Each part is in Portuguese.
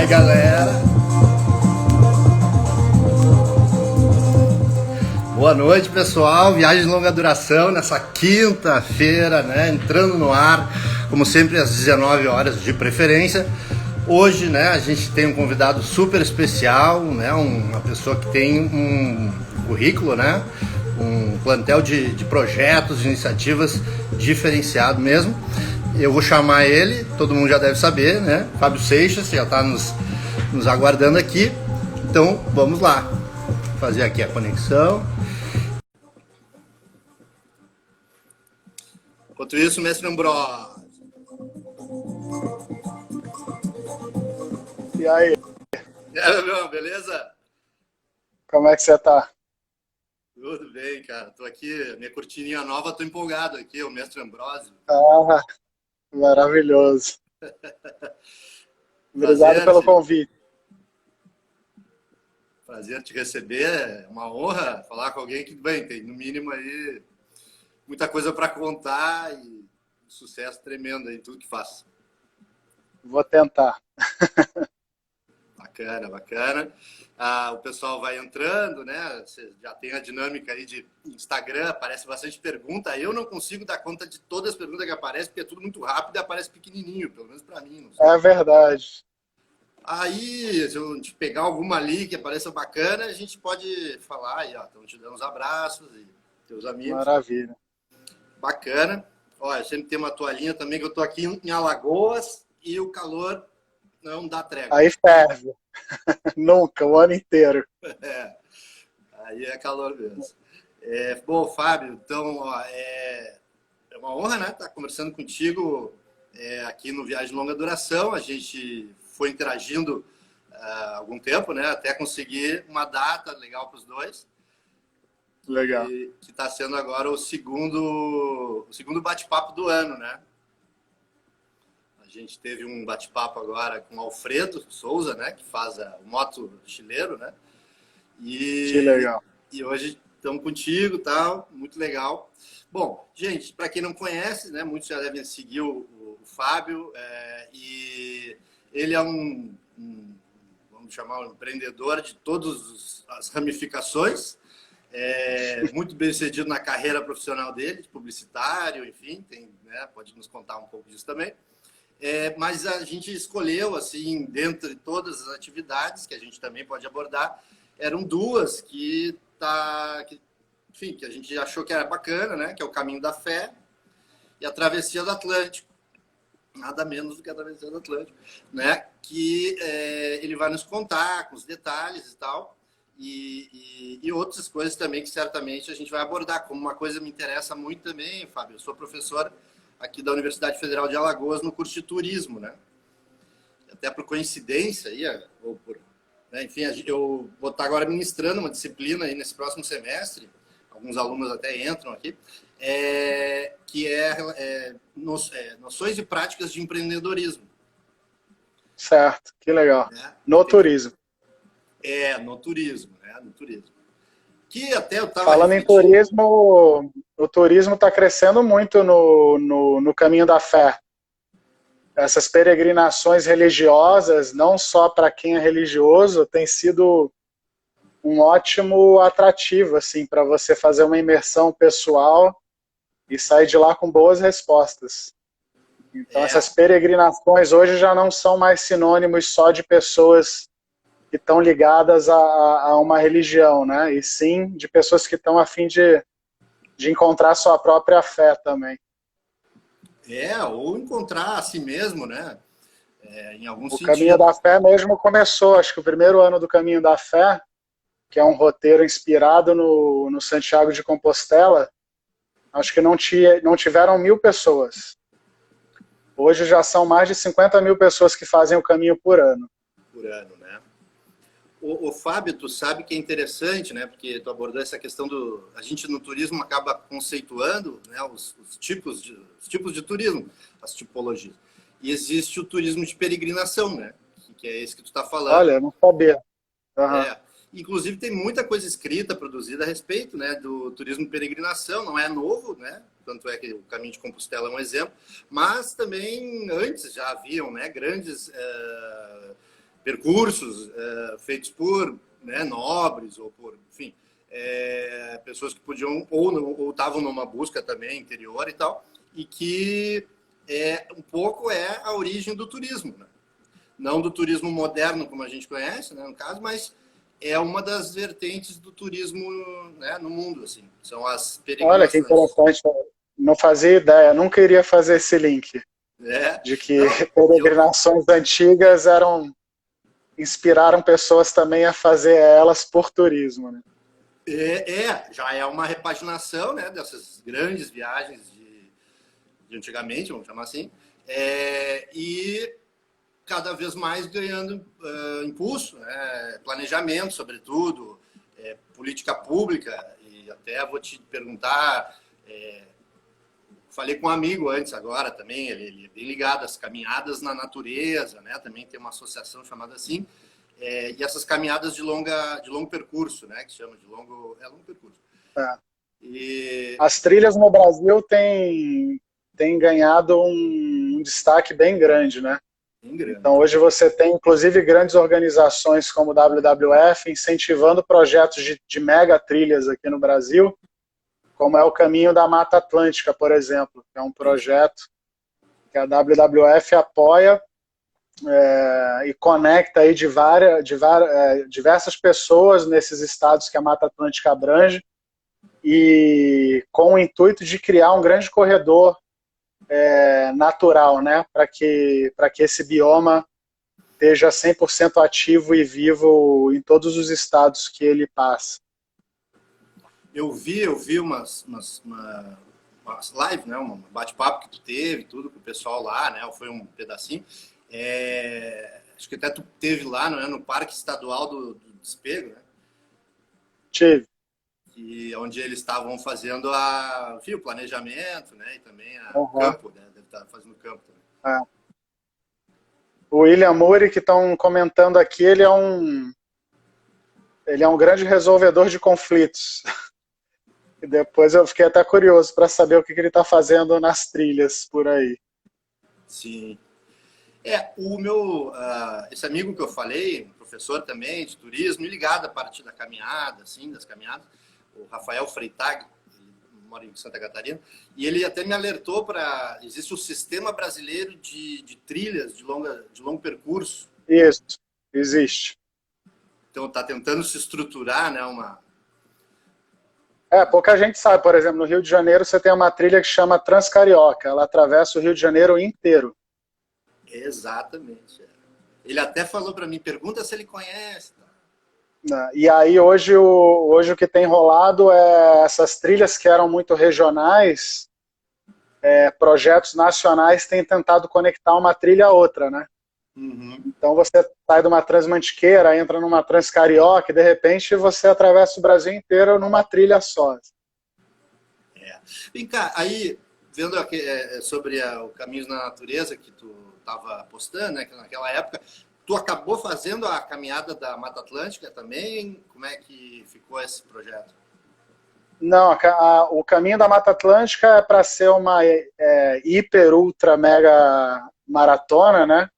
aí, galera? Boa noite, pessoal. Viagem de longa duração nessa quinta-feira, né? Entrando no ar, como sempre, às 19 horas de preferência. Hoje, né, a gente tem um convidado super especial, né? Uma pessoa que tem um currículo, né? Um plantel de projetos, de iniciativas diferenciado mesmo. Eu vou chamar ele, todo mundo já deve saber, né? Fábio Seixas, já está nos aguardando aqui. Então, vamos lá. Fazer aqui a conexão. Enquanto isso, mestre Ambrosio. E aí, Meu, beleza? como é que você tá? Tudo bem, cara. Tô aqui, minha cortininha nova, tô empolgado aqui, o mestre Ambrosio. Ah, maravilhoso. Obrigado Prazer pelo convite. prazer te receber. É uma honra falar com alguém que, bem, tem no mínimo aí muita coisa para contar e sucesso tremendo em tudo que faz. Vou tentar. Bacana, bacana. O pessoal vai entrando, né? Você já tem a dinâmica aí de Instagram, aparece bastante pergunta. Eu não consigo dar conta de todas as perguntas que aparecem, porque é tudo muito rápido e aparece pequenininho, pelo menos para mim. Não sei. É verdade. Aí, se eu te pegar alguma ali que apareça bacana, a gente pode falar aí, ó. Então, te dando uns abraços e teus amigos. Maravilha. Bacana. Olha, sempre tem uma toalhinha também, que eu tô aqui em Alagoas e o calor não dá trégua. Aí ferve. Nunca, o ano inteiro. É, aí é calor mesmo. Bom, Fábio, então, ó, é uma honra, né, estar conversando contigo aqui no Viagem de Longa Duração. A gente foi interagindo há algum tempo, né, até conseguir uma data legal para os dois. Legal. Que está sendo agora o segundo bate-papo do ano, né? A gente teve um bate-papo agora com o Alfredo Souza, né, que faz o moto chileiro, né? Que legal. E hoje estamos contigo, tal, muito legal. Bom, gente, para quem não conhece, né, muitos já devem seguir o Fábio, e ele é vamos chamar, um empreendedor de todas as ramificações, muito bem sucedido na carreira profissional dele, de publicitário, enfim, né, pode nos contar um pouco disso também. Mas a gente escolheu, assim, dentre todas as atividades que a gente também pode abordar, eram duas enfim, que a gente achou que era bacana, né? Que é o Caminho da Fé e a Travessia do Atlântico. Nada menos do que a Travessia do Atlântico, né? Que ele vai nos contar com os detalhes e tal, e outras coisas também que certamente a gente vai abordar. Como uma coisa me interessa muito também, Fábio, eu sou professor aqui da Universidade Federal de Alagoas no curso de turismo, né? Até por coincidência aí, ou por, né? Enfim, eu vou estar agora ministrando uma disciplina aí nesse próximo semestre, alguns alunos até entram aqui, que noções e práticas de empreendedorismo. Certo, que legal. Né? No turismo. No turismo, né? No turismo. Que até eu estava Falando em turismo, o turismo está crescendo muito no caminho da fé. Essas peregrinações religiosas, não só para quem é religioso, tem sido um ótimo atrativo assim, para você fazer uma imersão pessoal e sair de lá com boas respostas. Então, essas peregrinações hoje já não são mais sinônimos só de pessoas que estão ligadas a uma religião, né? E sim de pessoas que estão a fim de encontrar sua própria fé também. Ou encontrar a si mesmo, né? Em algum O sentido. Caminho da Fé mesmo começou, acho que o primeiro ano do Caminho da Fé, que é um roteiro inspirado no Santiago de Compostela, acho que não tiveram 1.000 pessoas. Hoje já são mais de 50.000 pessoas que fazem o caminho por ano. Por ano, né? O Fábio, tu sabe que é interessante, né? Porque tu abordou essa questão a gente no turismo acaba conceituando, né, os tipos de turismo, as tipologias. E existe o turismo de peregrinação, né? Que é esse que tu está falando. Olha, não sabia. Uhum. Inclusive tem muita coisa escrita, produzida a respeito, né, do turismo de peregrinação. Não é novo, né? Tanto é que o Caminho de Compostela é um exemplo. Mas também antes já haviam, né, grandes percursos feitos por, né, nobres ou por, enfim, pessoas que podiam ou estavam numa busca também interior e tal, e que um pouco é a origem do turismo, né? Não do turismo moderno como a gente conhece, né, no caso, mas é uma das vertentes do turismo, né, no mundo, assim. São as Olha que peregrinações. interessante, não fazia ideia, nunca iria fazer esse link de que Não, peregrinações antigas inspiraram pessoas também a fazer elas por turismo, né? já é uma repaginação, né, dessas grandes viagens de antigamente, vamos chamar assim, e cada vez mais ganhando impulso, né, planejamento, sobretudo, política pública, e até vou te perguntar, falei com um amigo antes agora também, ele é bem ligado às caminhadas na natureza, né, também tem uma associação chamada assim, e essas caminhadas de longo percurso, né, que se chama de longo percurso. É. E... As trilhas no Brasil têm ganhado um destaque bem grande, né? Então hoje você tem inclusive grandes organizações como o WWF incentivando projetos de mega trilhas aqui no Brasil, como é o Caminho da Mata Atlântica, por exemplo, que é um projeto que a WWF apoia e conecta aí diversas pessoas nesses estados que a Mata Atlântica abrange, e com o intuito de criar um grande corredor natural, né, para que esse bioma esteja 100% ativo e vivo em todos os estados que ele passa. Eu vi umas lives, né, um bate-papo que tu teve, tudo com o pessoal lá, né, foi um pedacinho. Acho que até tu teve lá, não é, no Parque Estadual do Despego, né? Tive. E onde eles estavam fazendo o planejamento, né, e também o campo, né, deve estar fazendo campo também. O William Moore, que estão comentando aqui, ele é um grande resolvedor de conflitos. E depois eu fiquei até curioso para saber o que ele está fazendo nas trilhas por aí. Sim. Esse amigo que eu falei, professor também de turismo, ligado à parte da caminhada, assim, das caminhadas, o Rafael Freitag, ele mora em Santa Catarina, e ele até me alertou existe o Sistema Brasileiro de Trilhas de longo percurso. Isso, existe. Então está tentando se estruturar, né, pouca gente sabe, por exemplo, no Rio de Janeiro você tem uma trilha que chama Transcarioca, ela atravessa o Rio de Janeiro inteiro. Exatamente. Ele até falou para mim, pergunta se ele conhece. E aí hoje o que tem rolado é essas trilhas que eram muito regionais, projetos nacionais têm tentado conectar uma trilha a outra, né? Uhum. Então você sai de uma Transmantiqueira, entra numa Transcarioca e de repente você atravessa o Brasil inteiro numa trilha só. Vem cá, aí, vendo aqui, sobre o Caminhos na Natureza que tu estava postando, né, que naquela época, tu acabou fazendo a caminhada da Mata Atlântica também? Como é que ficou esse projeto? Não, o Caminho da Mata Atlântica é para ser uma hiper, ultra, mega maratona, né?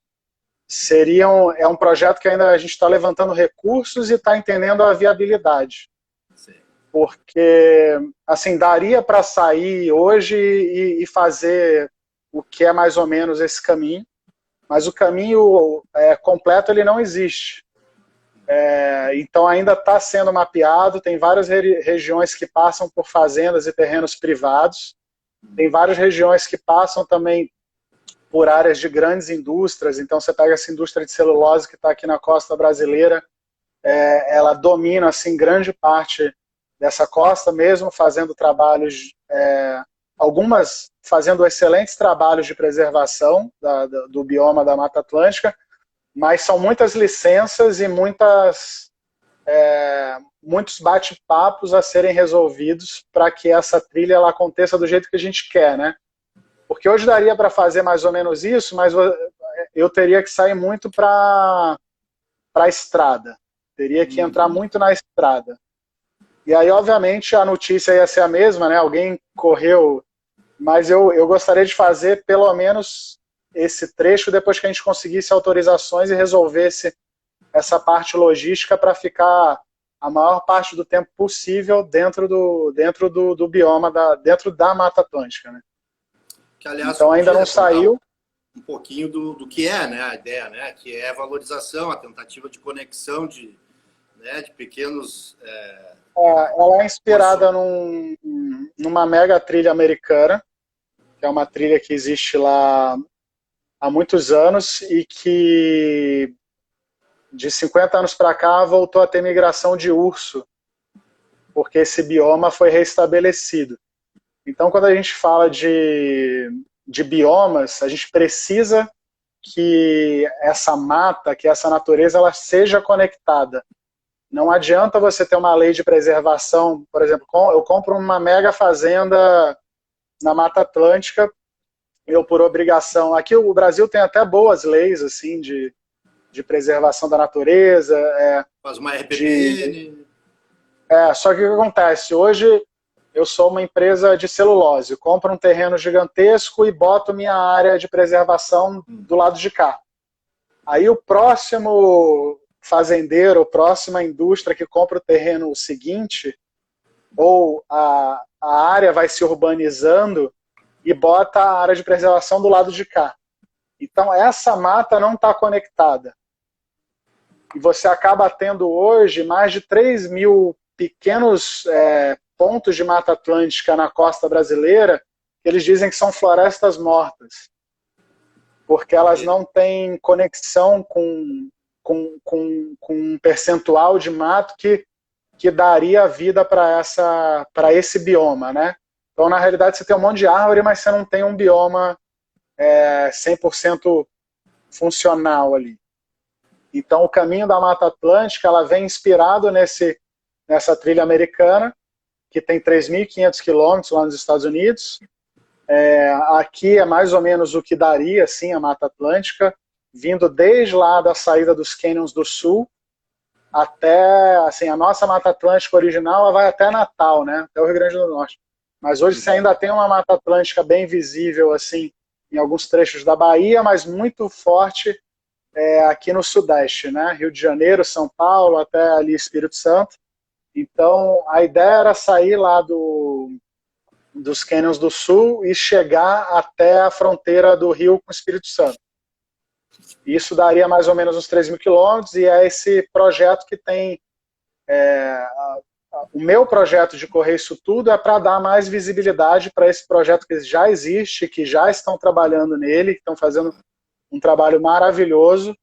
É um projeto que ainda a gente está levantando recursos e está entendendo a viabilidade. Sim. Porque, assim, daria para sair hoje e fazer o que é mais ou menos esse caminho, mas o caminho completo ele não existe. Então ainda está sendo mapeado, tem várias regiões que passam por fazendas e terrenos privados, tem várias regiões que passam também por áreas de grandes indústrias. Então você pega essa indústria de celulose que está aqui na costa brasileira, ela domina assim grande parte dessa costa, mesmo fazendo trabalhos, algumas fazendo excelentes trabalhos de preservação do bioma da Mata Atlântica, mas são muitas licenças e muitos bate-papos a serem resolvidos para que essa trilha ela aconteça do jeito que a gente quer, né? Porque hoje daria para fazer mais ou menos isso, mas eu teria que sair muito para a estrada. Teria que entrar muito na estrada. E aí, obviamente, a notícia ia ser a mesma, né? Alguém correu, mas eu gostaria de fazer pelo menos esse trecho depois que a gente conseguisse autorizações e resolvesse essa parte logística para ficar a maior parte do tempo possível dentro do bioma, dentro da Mata Atlântica, né? Que, aliás, Então ainda não saiu. Um pouquinho do que é, né, a ideia, né, que é a valorização, a tentativa de conexão de pequenos... Ela é inspirada numa mega trilha americana, que é uma trilha que existe lá há muitos anos e que de 50 anos para cá voltou a ter migração de urso, porque esse bioma foi restabelecido. Então, quando a gente fala de biomas, a gente precisa que essa mata, que essa natureza, ela seja conectada. Não adianta você ter uma lei de preservação, por exemplo, eu compro uma mega fazenda na Mata Atlântica, eu por obrigação, aqui o Brasil tem até boas leis assim de preservação da natureza. Faz uma RPPN. Só que o que acontece? Hoje eu sou uma empresa de celulose, eu compro um terreno gigantesco e boto minha área de preservação do lado de cá. Aí o próximo fazendeiro, a próxima indústria que compra o terreno seguinte, ou a área vai se urbanizando e bota a área de preservação do lado de cá. Então essa mata não está conectada. E você acaba tendo hoje mais de 3 mil pequenos pontos de Mata Atlântica na costa brasileira, que eles dizem que são florestas mortas, porque elas não têm conexão com um percentual de mato que daria vida para esse bioma, né? Então, na realidade, você tem um monte de árvore, mas você não tem um bioma 100% funcional ali. Então, o caminho da Mata Atlântica, ela vem inspirado nessa trilha americana, que tem 3.500 quilômetros lá nos Estados Unidos. Aqui é mais ou menos o que daria assim, a Mata Atlântica, vindo desde lá da saída dos Canyons do Sul até, assim, a nossa Mata Atlântica original, ela vai até Natal, né? Até o Rio Grande do Norte. Mas hoje você ainda tem uma Mata Atlântica bem visível assim, em alguns trechos da Bahia, mas muito forte aqui no Sudeste, né? Rio de Janeiro, São Paulo, até ali Espírito Santo. Então, a ideia era sair lá dos Canyons do Sul e chegar até a fronteira do Rio com o Espírito Santo. Isso daria mais ou menos uns 3 mil quilômetros, e é esse projeto que tem... o meu projeto de correr isso tudo é para dar mais visibilidade para esse projeto que já existe, que já estão trabalhando nele, que estão fazendo um trabalho maravilhoso,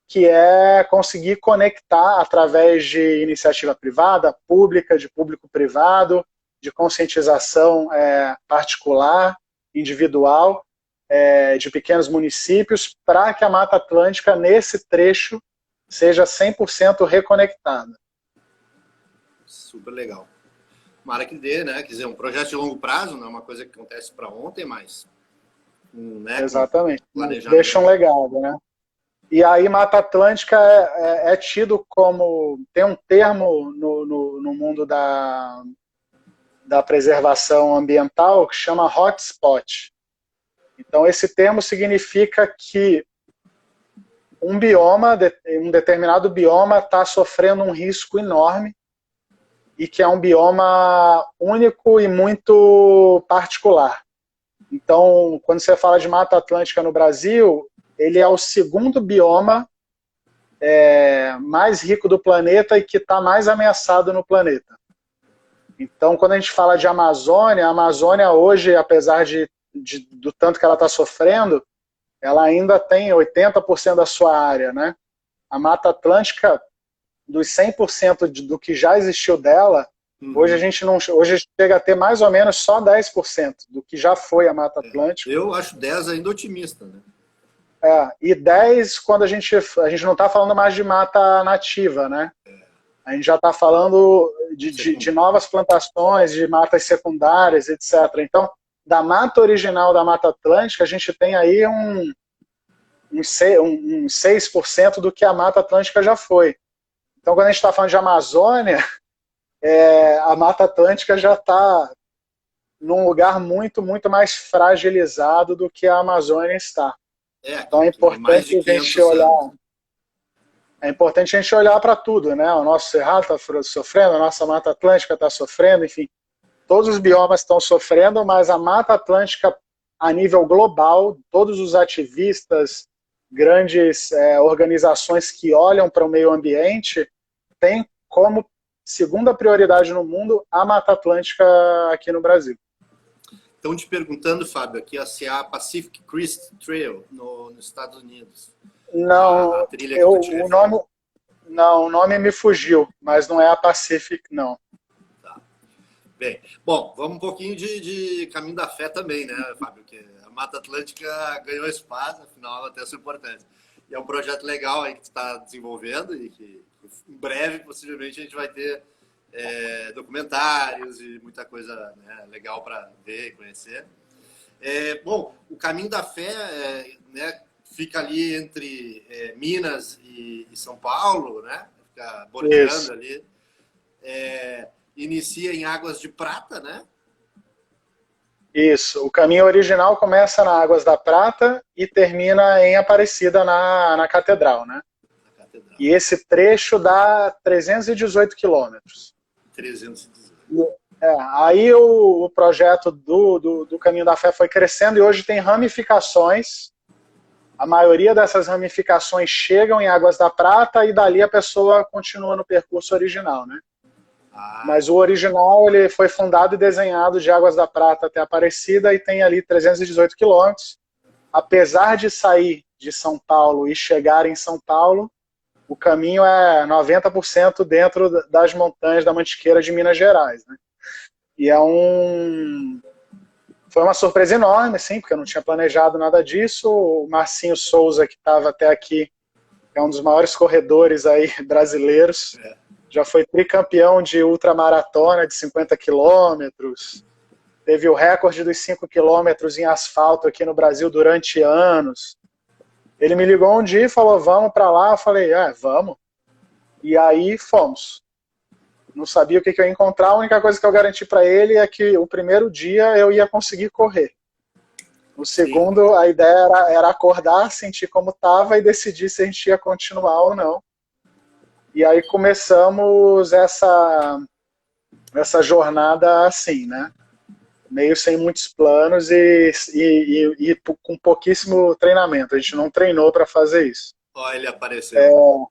que é conseguir conectar através de iniciativa privada, pública, de público-privado, de conscientização particular, individual, de pequenos municípios, para que a Mata Atlântica, nesse trecho, seja 100% reconectada. Super legal. Tomara que dê, né? Quer dizer, um projeto de longo prazo, não é uma coisa que acontece para ontem, mas... Exatamente. Deixa um legado, né? E aí Mata Atlântica é tido como... Tem um termo no mundo da preservação ambiental que chama hotspot. Então esse termo significa que um determinado bioma está sofrendo um risco enorme e que é um bioma único e muito particular. Então, quando você fala de Mata Atlântica no Brasil, ele é o segundo bioma mais rico do planeta e que está mais ameaçado no planeta. Então, quando a gente fala de Amazônia, a Amazônia hoje, apesar do tanto que ela está sofrendo, ela ainda tem 80% da sua área, né? A Mata Atlântica, dos 100% do que já existiu dela, hoje a gente chega a ter mais ou menos só 10% do que já foi a Mata Atlântica. Eu acho 10 ainda otimista, né? E 10 quando a gente não está falando mais de mata nativa, né? A gente já está falando de novas plantações, de matas secundárias, etc. Então, da mata original da Mata Atlântica, a gente tem aí uns 6% do que a Mata Atlântica já foi. Então, quando a gente está falando de Amazônia, a Mata Atlântica já está num lugar muito, muito mais fragilizado do que a Amazônia está. Então é importante a gente olhar... é importante a gente olhar para tudo, né? O nosso Cerrado está sofrendo, a nossa Mata Atlântica está sofrendo, enfim, todos os biomas estão sofrendo, mas a Mata Atlântica, a nível global, todos os ativistas, grandes organizações que olham para o meio ambiente, têm como segunda prioridade no mundo a Mata Atlântica aqui no Brasil. Estão te perguntando, Fábio, aqui se há Pacific Crest Trail nos Estados Unidos. Não, a trilha que o nome me fugiu, mas não é a Pacific, não. Tá. Bem, bom, vamos um pouquinho de Caminho da Fé também, né, Fábio? Que a Mata Atlântica ganhou espaço, afinal ela tem a sua importância. E é um projeto legal aí que tu está desenvolvendo e que em breve, possivelmente, a gente vai ter documentários e muita coisa, né, legal para ver e conhecer. Bom, o Caminho da Fé, né, fica ali entre Minas e São Paulo, né? Fica bordeando ali. Inicia em Águas de Prata, né? Isso. O caminho original começa na Águas da Prata e termina em Aparecida, na Catedral, né? Na Catedral. E esse trecho dá 318 quilômetros. 318. Aí o projeto do Caminho da Fé foi crescendo e hoje tem ramificações. A maioria dessas ramificações chegam em Águas da Prata e dali a pessoa continua no percurso original, né? Mas o original ele foi fundado e desenhado de Águas da Prata até Aparecida e tem ali 318 quilômetros. Apesar de sair de São Paulo e chegar em São Paulo, o caminho é 90% dentro das montanhas da Mantiqueira de Minas Gerais, né? E foi uma surpresa enorme, assim, porque eu não tinha planejado nada disso. O Marcinho Souza, que estava até aqui, é um dos maiores corredores aí brasileiros. Já foi tricampeão de ultramaratona de 50 quilômetros. Teve o recorde dos 5 quilômetros em asfalto aqui no Brasil durante anos. Ele me ligou um dia e falou, vamos para lá. Eu falei, vamos. E aí fomos. Não sabia o que eu ia encontrar, a única coisa que eu garanti para ele é que o primeiro dia eu ia conseguir correr. No segundo, a ideia era acordar, sentir como estava e decidir se a gente ia continuar ou não. E aí começamos essa jornada assim, né? Meio sem muitos planos e com pouquíssimo treinamento. A gente não treinou para fazer isso. Olha, ele apareceu.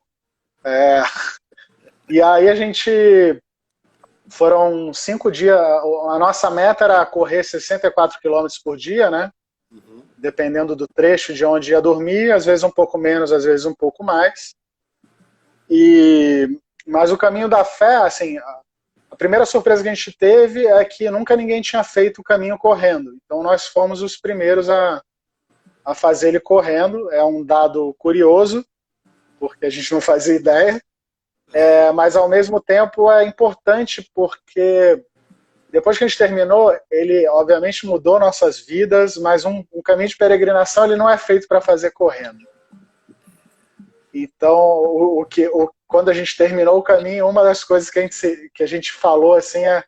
E aí a gente... Foram 5 dias... A nossa meta era correr 64 quilômetros por dia, né? Uhum. Dependendo do trecho de onde ia dormir. Às vezes um pouco menos, às vezes um pouco mais. Mas o Caminho da Fé, assim... A primeira surpresa que a gente teve é que nunca ninguém tinha feito o caminho correndo. Então nós fomos os primeiros a fazer ele correndo. É um dado curioso, porque a gente não fazia ideia. Mas ao mesmo tempo é importante porque depois que a gente terminou, ele obviamente mudou nossas vidas, mas um caminho de peregrinação ele não é feito para fazer correndo. Então, quando a gente terminou o caminho, uma das coisas que a gente falou assim é,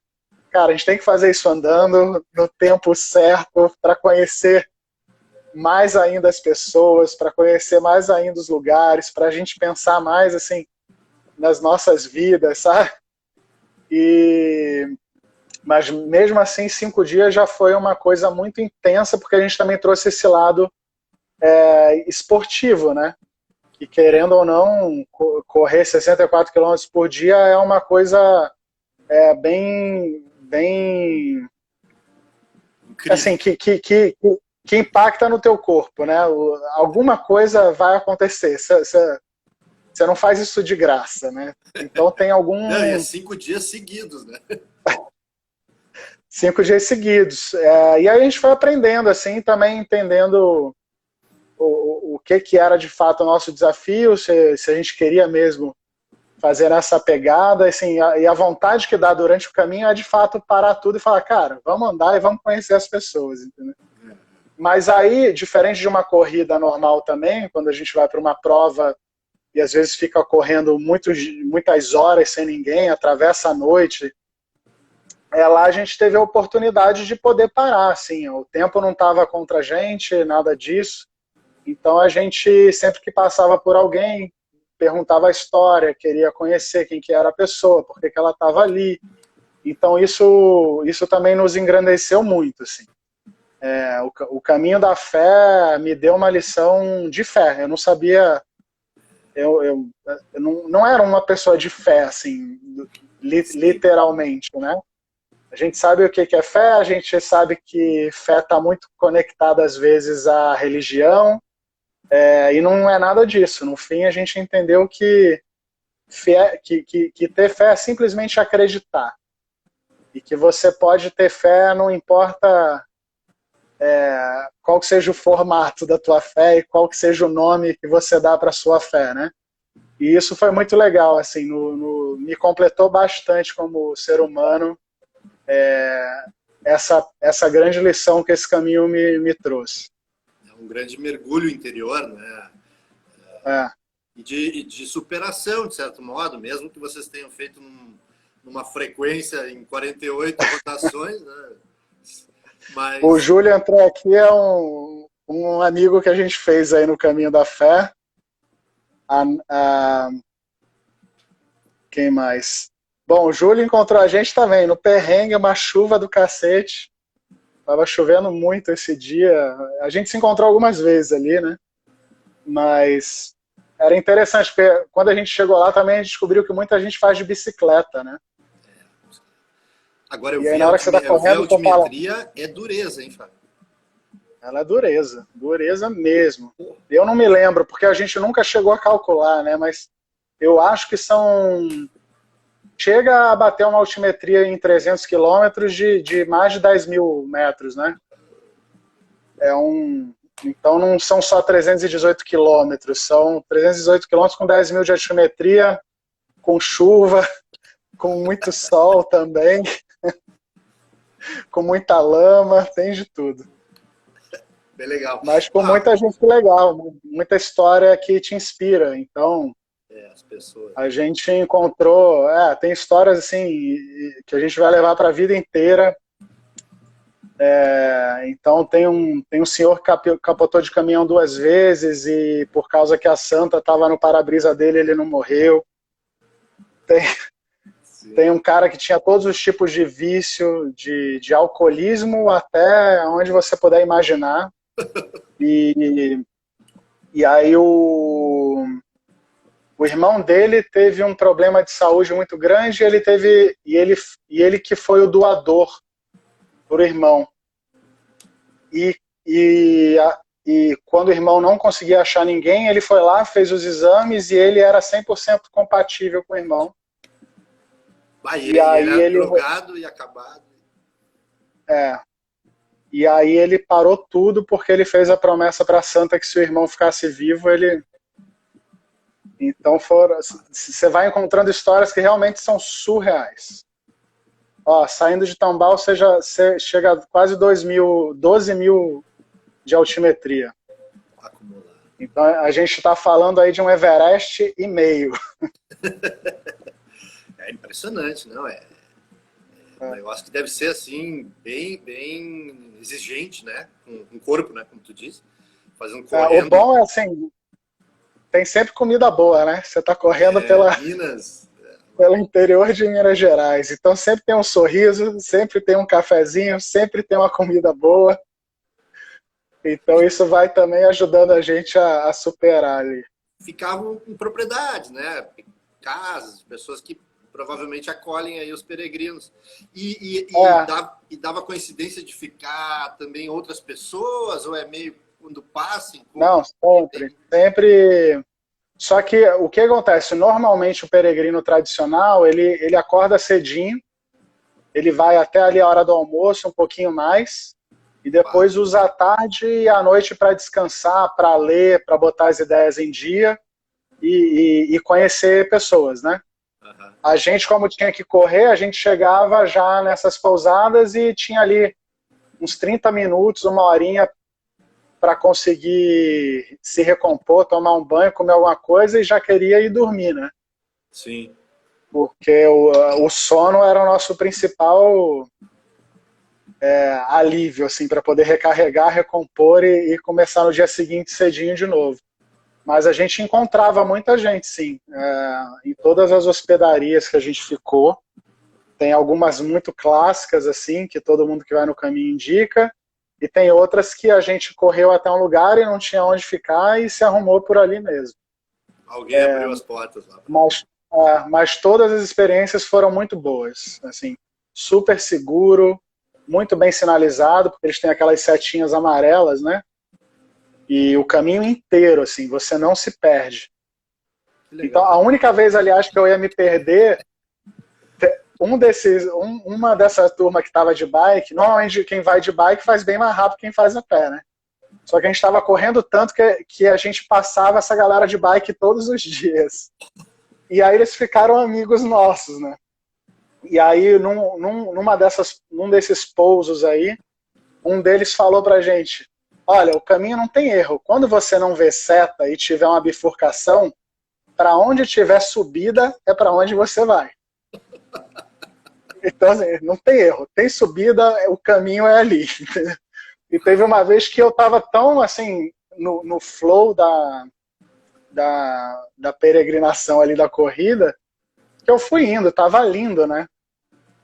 cara, a gente tem que fazer isso andando no tempo certo para conhecer mais ainda as pessoas, para conhecer mais ainda os lugares, para a gente pensar mais assim nas nossas vidas, sabe? Mas mesmo assim, 5 dias já foi uma coisa muito intensa, porque a gente também trouxe esse lado esportivo, né? Que querendo ou não, correr 64 km por dia é uma coisa bem assim, que impacta no teu corpo, né? Alguma coisa vai acontecer. Você não faz isso de graça, né? Então tem algum... Não, e 5 dias seguidos, né? 5 dias seguidos. E aí a gente foi aprendendo, assim, também entendendo o que era de fato o nosso desafio, se a gente queria mesmo fazer essa pegada, assim, e a vontade que dá durante o caminho é de fato parar tudo e falar, cara, vamos andar e vamos conhecer as pessoas, entendeu? Mas aí, diferente de uma corrida normal também, quando a gente vai para uma prova e às vezes fica correndo muitas horas sem ninguém, atravessa a noite, lá a gente teve a oportunidade de poder parar, assim, o tempo não estava contra a gente, nada disso, então a gente, sempre que passava por alguém, perguntava a história, queria conhecer quem que era a pessoa, por que que ela estava ali. Então isso também nos engrandeceu muito, assim. O caminho da fé me deu uma lição de fé. Eu não sabia, eu não era uma pessoa de fé, assim, literalmente, né? A gente sabe o que é fé, a gente sabe que fé está muito conectada às vezes à religião, e não é nada disso. No fim, a gente entendeu que ter fé é simplesmente acreditar. E que você pode ter fé, não importa qual que seja o formato da tua fé e qual que seja o nome que você dá para a sua fé, né? E isso foi muito legal, assim, me completou bastante como ser humano, essa grande lição que esse caminho me trouxe. É um grande mergulho interior, né? E de superação, de certo modo, mesmo que vocês tenham feito numa frequência em 48 rotações, né? Mas... O Júlio entrou aqui, é um amigo que a gente fez aí no Caminho da Fé. Quem mais? Bom, o Júlio encontrou a gente também, no perrengue, uma chuva do cacete. Tava chovendo muito esse dia. A gente se encontrou algumas vezes ali, né? Mas era interessante, porque quando a gente chegou lá também a gente descobriu que muita gente faz de bicicleta, né? Agora, eu e aí, vi na hora que você tá correndo, a altimetria, é dureza, hein, Fábio? Ela é dureza, dureza mesmo. Eu não me lembro, porque a gente nunca chegou a calcular, né? Mas eu acho que chega a bater uma altimetria em 300 quilômetros de mais de 10 mil metros, né? Então não são só 318 quilômetros, são 318 quilômetros com 10 mil de altimetria, com chuva, com muito sol também, com muita lama, tem de tudo. Bem legal. Mas com muita gente legal, muita história que te inspira. Então, as pessoas. A gente encontrou... tem histórias assim que a gente vai levar para a vida inteira. Então, tem um senhor que capotou de caminhão 2 vezes e por causa que a santa estava no para-brisa dele, ele não morreu. Tem um cara que tinha todos os tipos de vício, de alcoolismo até onde você puder imaginar. E aí o irmão dele teve um problema de saúde muito grande e ele que foi o doador para o irmão. E quando o irmão não conseguia achar ninguém, ele foi lá, fez os exames e ele era 100% compatível com o irmão. E aí ele era drogado e acabado. E aí ele parou tudo porque ele fez a promessa para a santa que se o irmão ficasse vivo, ele... Então você vai encontrando histórias que realmente são surreais. Saindo de Tambal, você chega a quase 12 mil de altimetria. Acumulado. Então a gente está falando aí de um Everest e meio. É impressionante, não é? Um negócio que deve ser assim, bem exigente, né? Com o corpo, né? Como tu disse. Fazendo correndo. O bom é assim, tem sempre comida boa, né? Você está correndo pelo interior de Minas Gerais. Então sempre tem um sorriso, sempre tem um cafezinho, sempre tem uma comida boa. Então isso vai também ajudando a gente a superar ali. Ficavam em propriedades, né? Casas, pessoas que provavelmente acolhem aí os peregrinos. E dava coincidência de ficar também outras pessoas, ou é meio quando passem? Não, sempre. Só que o que acontece? Normalmente o peregrino tradicional, ele acorda cedinho, ele vai até ali a hora do almoço, um pouquinho mais, e depois usa a tarde e a noite para descansar, para ler, para botar as ideias em dia e conhecer pessoas, né? Uhum. A gente, como tinha que correr, a gente chegava já nessas pousadas e tinha ali uns 30 minutos, uma horinha para conseguir se recompor, tomar um banho, comer alguma coisa e já queria ir dormir, né? Sim. Porque o sono era o nosso principal alívio, assim, para poder recarregar, recompor e começar no dia seguinte cedinho de novo. Mas a gente encontrava muita gente, sim. Em todas as hospedarias que a gente ficou, tem algumas muito clássicas, assim, que todo mundo que vai no caminho indica, e tem outras que a gente correu até um lugar e não tinha onde ficar e se arrumou por ali mesmo. Alguém abriu as portas lá. Mas todas as experiências foram muito boas, assim, super seguro, muito bem sinalizado, porque eles têm aquelas setinhas amarelas, né? E o caminho inteiro, assim, você não se perde. Então, a única vez, aliás, que eu ia me perder, uma dessa turma que estava de bike, normalmente quem vai de bike faz bem mais rápido que quem faz a pé, né? Só que a gente estava correndo tanto que a gente passava essa galera de bike todos os dias. E aí eles ficaram amigos nossos, né? E aí, num desses pousos aí, um deles falou pra gente: olha, o caminho não tem erro. Quando você não vê seta e tiver uma bifurcação, para onde tiver subida é para onde você vai. Então, assim, não tem erro. Tem subida, o caminho é ali. E teve uma vez que eu estava tão, assim, no flow da peregrinação ali da corrida, que eu fui indo, estava lindo, né?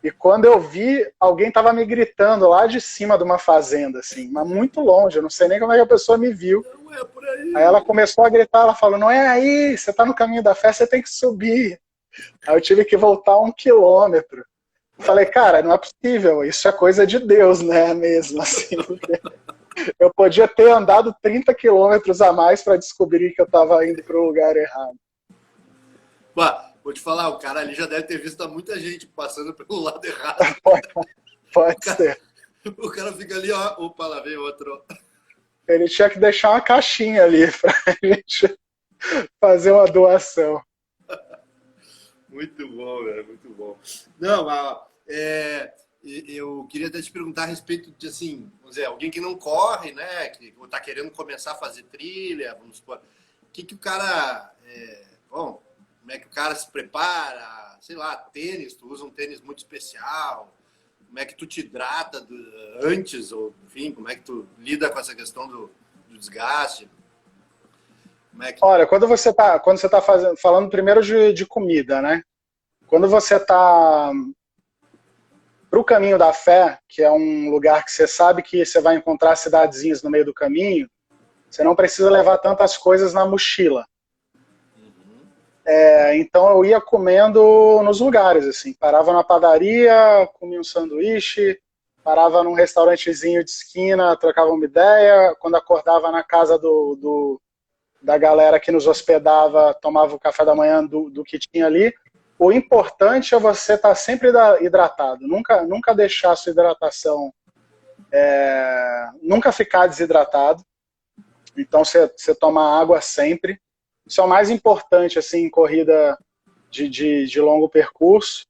E quando eu vi, alguém estava me gritando lá de cima de uma fazenda, assim, mas muito longe, eu não sei nem como é que a pessoa me viu. Não é por aí. Aí ela começou a gritar, ela falou: não é aí, você está no caminho da fé, você tem que subir. Aí eu tive que voltar 1 quilômetro. Falei, cara, não é possível, isso é coisa de Deus, né, mesmo, assim. Eu podia ter andado 30 quilômetros a mais para descobrir que eu estava indo para o lugar errado. Vou te falar, o cara ali já deve ter visto muita gente passando pelo lado errado. Pode ser. O cara fica ali, ó, opa, lá vem outro. Ele tinha que deixar uma caixinha ali para a gente fazer uma doação. Muito bom, velho, muito bom. Não, eu queria até te perguntar a respeito de, assim, vamos dizer, alguém que não corre, né, que está querendo começar a fazer trilha, vamos supor, o que o cara, bom, como é que o cara se prepara, sei lá, tênis, tu usa um tênis muito especial, como é que tu te hidrata antes, ou enfim, como é que tu lida com essa questão do desgaste? Olha, quando você tá falando primeiro de comida, né? Quando você está para o Caminho da Fé, que é um lugar que você sabe que você vai encontrar cidadezinhas no meio do caminho, você não precisa levar tantas coisas na mochila. Então eu ia comendo nos lugares, assim, parava na padaria, comia um sanduíche, parava num restaurantezinho de esquina, trocava uma ideia, quando acordava na casa da galera que nos hospedava, tomava o café da manhã do que tinha ali. O importante é você estar sempre hidratado, nunca deixar a sua hidratação, nunca ficar desidratado. Então você toma água sempre. Isso é o mais importante assim, em corrida de longo percurso.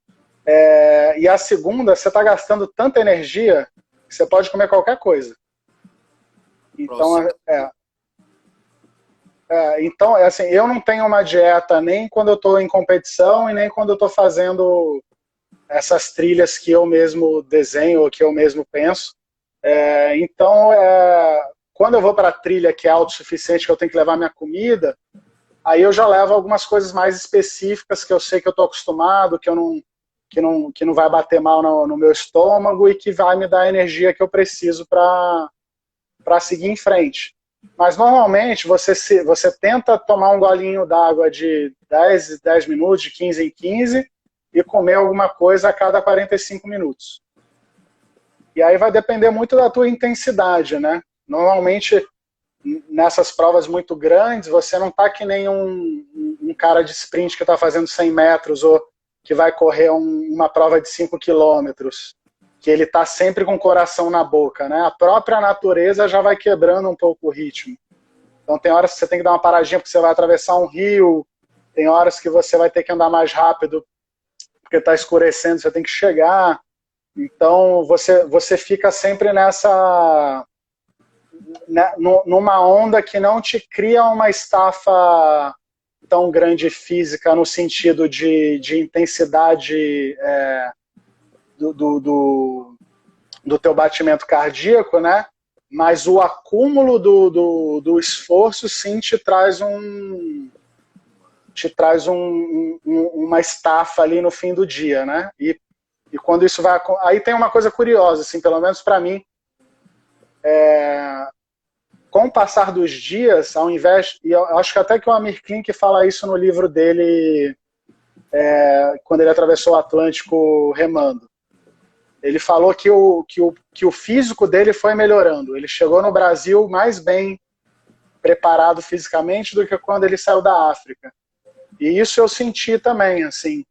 E a segunda, você está gastando tanta energia que você pode comer qualquer coisa. Então, então, assim, eu não tenho uma dieta nem quando eu estou em competição e nem quando eu estou fazendo essas trilhas que eu mesmo desenho ou que eu mesmo penso. Então, quando eu vou para a trilha que é autossuficiente, que eu tenho que levar minha comida, aí eu já levo algumas coisas mais específicas que eu sei que eu estou acostumado, que não vai bater mal no meu estômago e que vai me dar a energia que eu preciso para seguir em frente. Mas normalmente você tenta tomar um golinho d'água de 10 em 10 minutos, de 15 em 15, e comer alguma coisa a cada 45 minutos. E aí vai depender muito da tua intensidade, né? Normalmente, nessas provas muito grandes, você não está que nem um cara de sprint que está fazendo 100 metros ou que vai correr uma prova de 5 quilômetros, que ele está sempre com o coração na boca, né? A própria natureza já vai quebrando um pouco o ritmo. Então tem horas que você tem que dar uma paradinha porque você vai atravessar um rio, tem horas que você vai ter que andar mais rápido porque está escurecendo, você tem que chegar. Então você fica sempre numa onda que não te cria uma estafa tão grande física no sentido de intensidade do teu batimento cardíaco, né? mas o acúmulo do esforço, sim, uma estafa ali no fim do dia, né? E quando isso vai... Aí tem uma coisa curiosa, assim, pelo menos para mim, com o passar dos dias, ao invés... E eu acho que até que o Amir Klink fala isso no livro dele, quando ele atravessou o Atlântico remando. Ele falou que o físico dele foi melhorando. Ele chegou no Brasil mais bem preparado fisicamente do que quando ele saiu da África. E isso eu senti também, assim.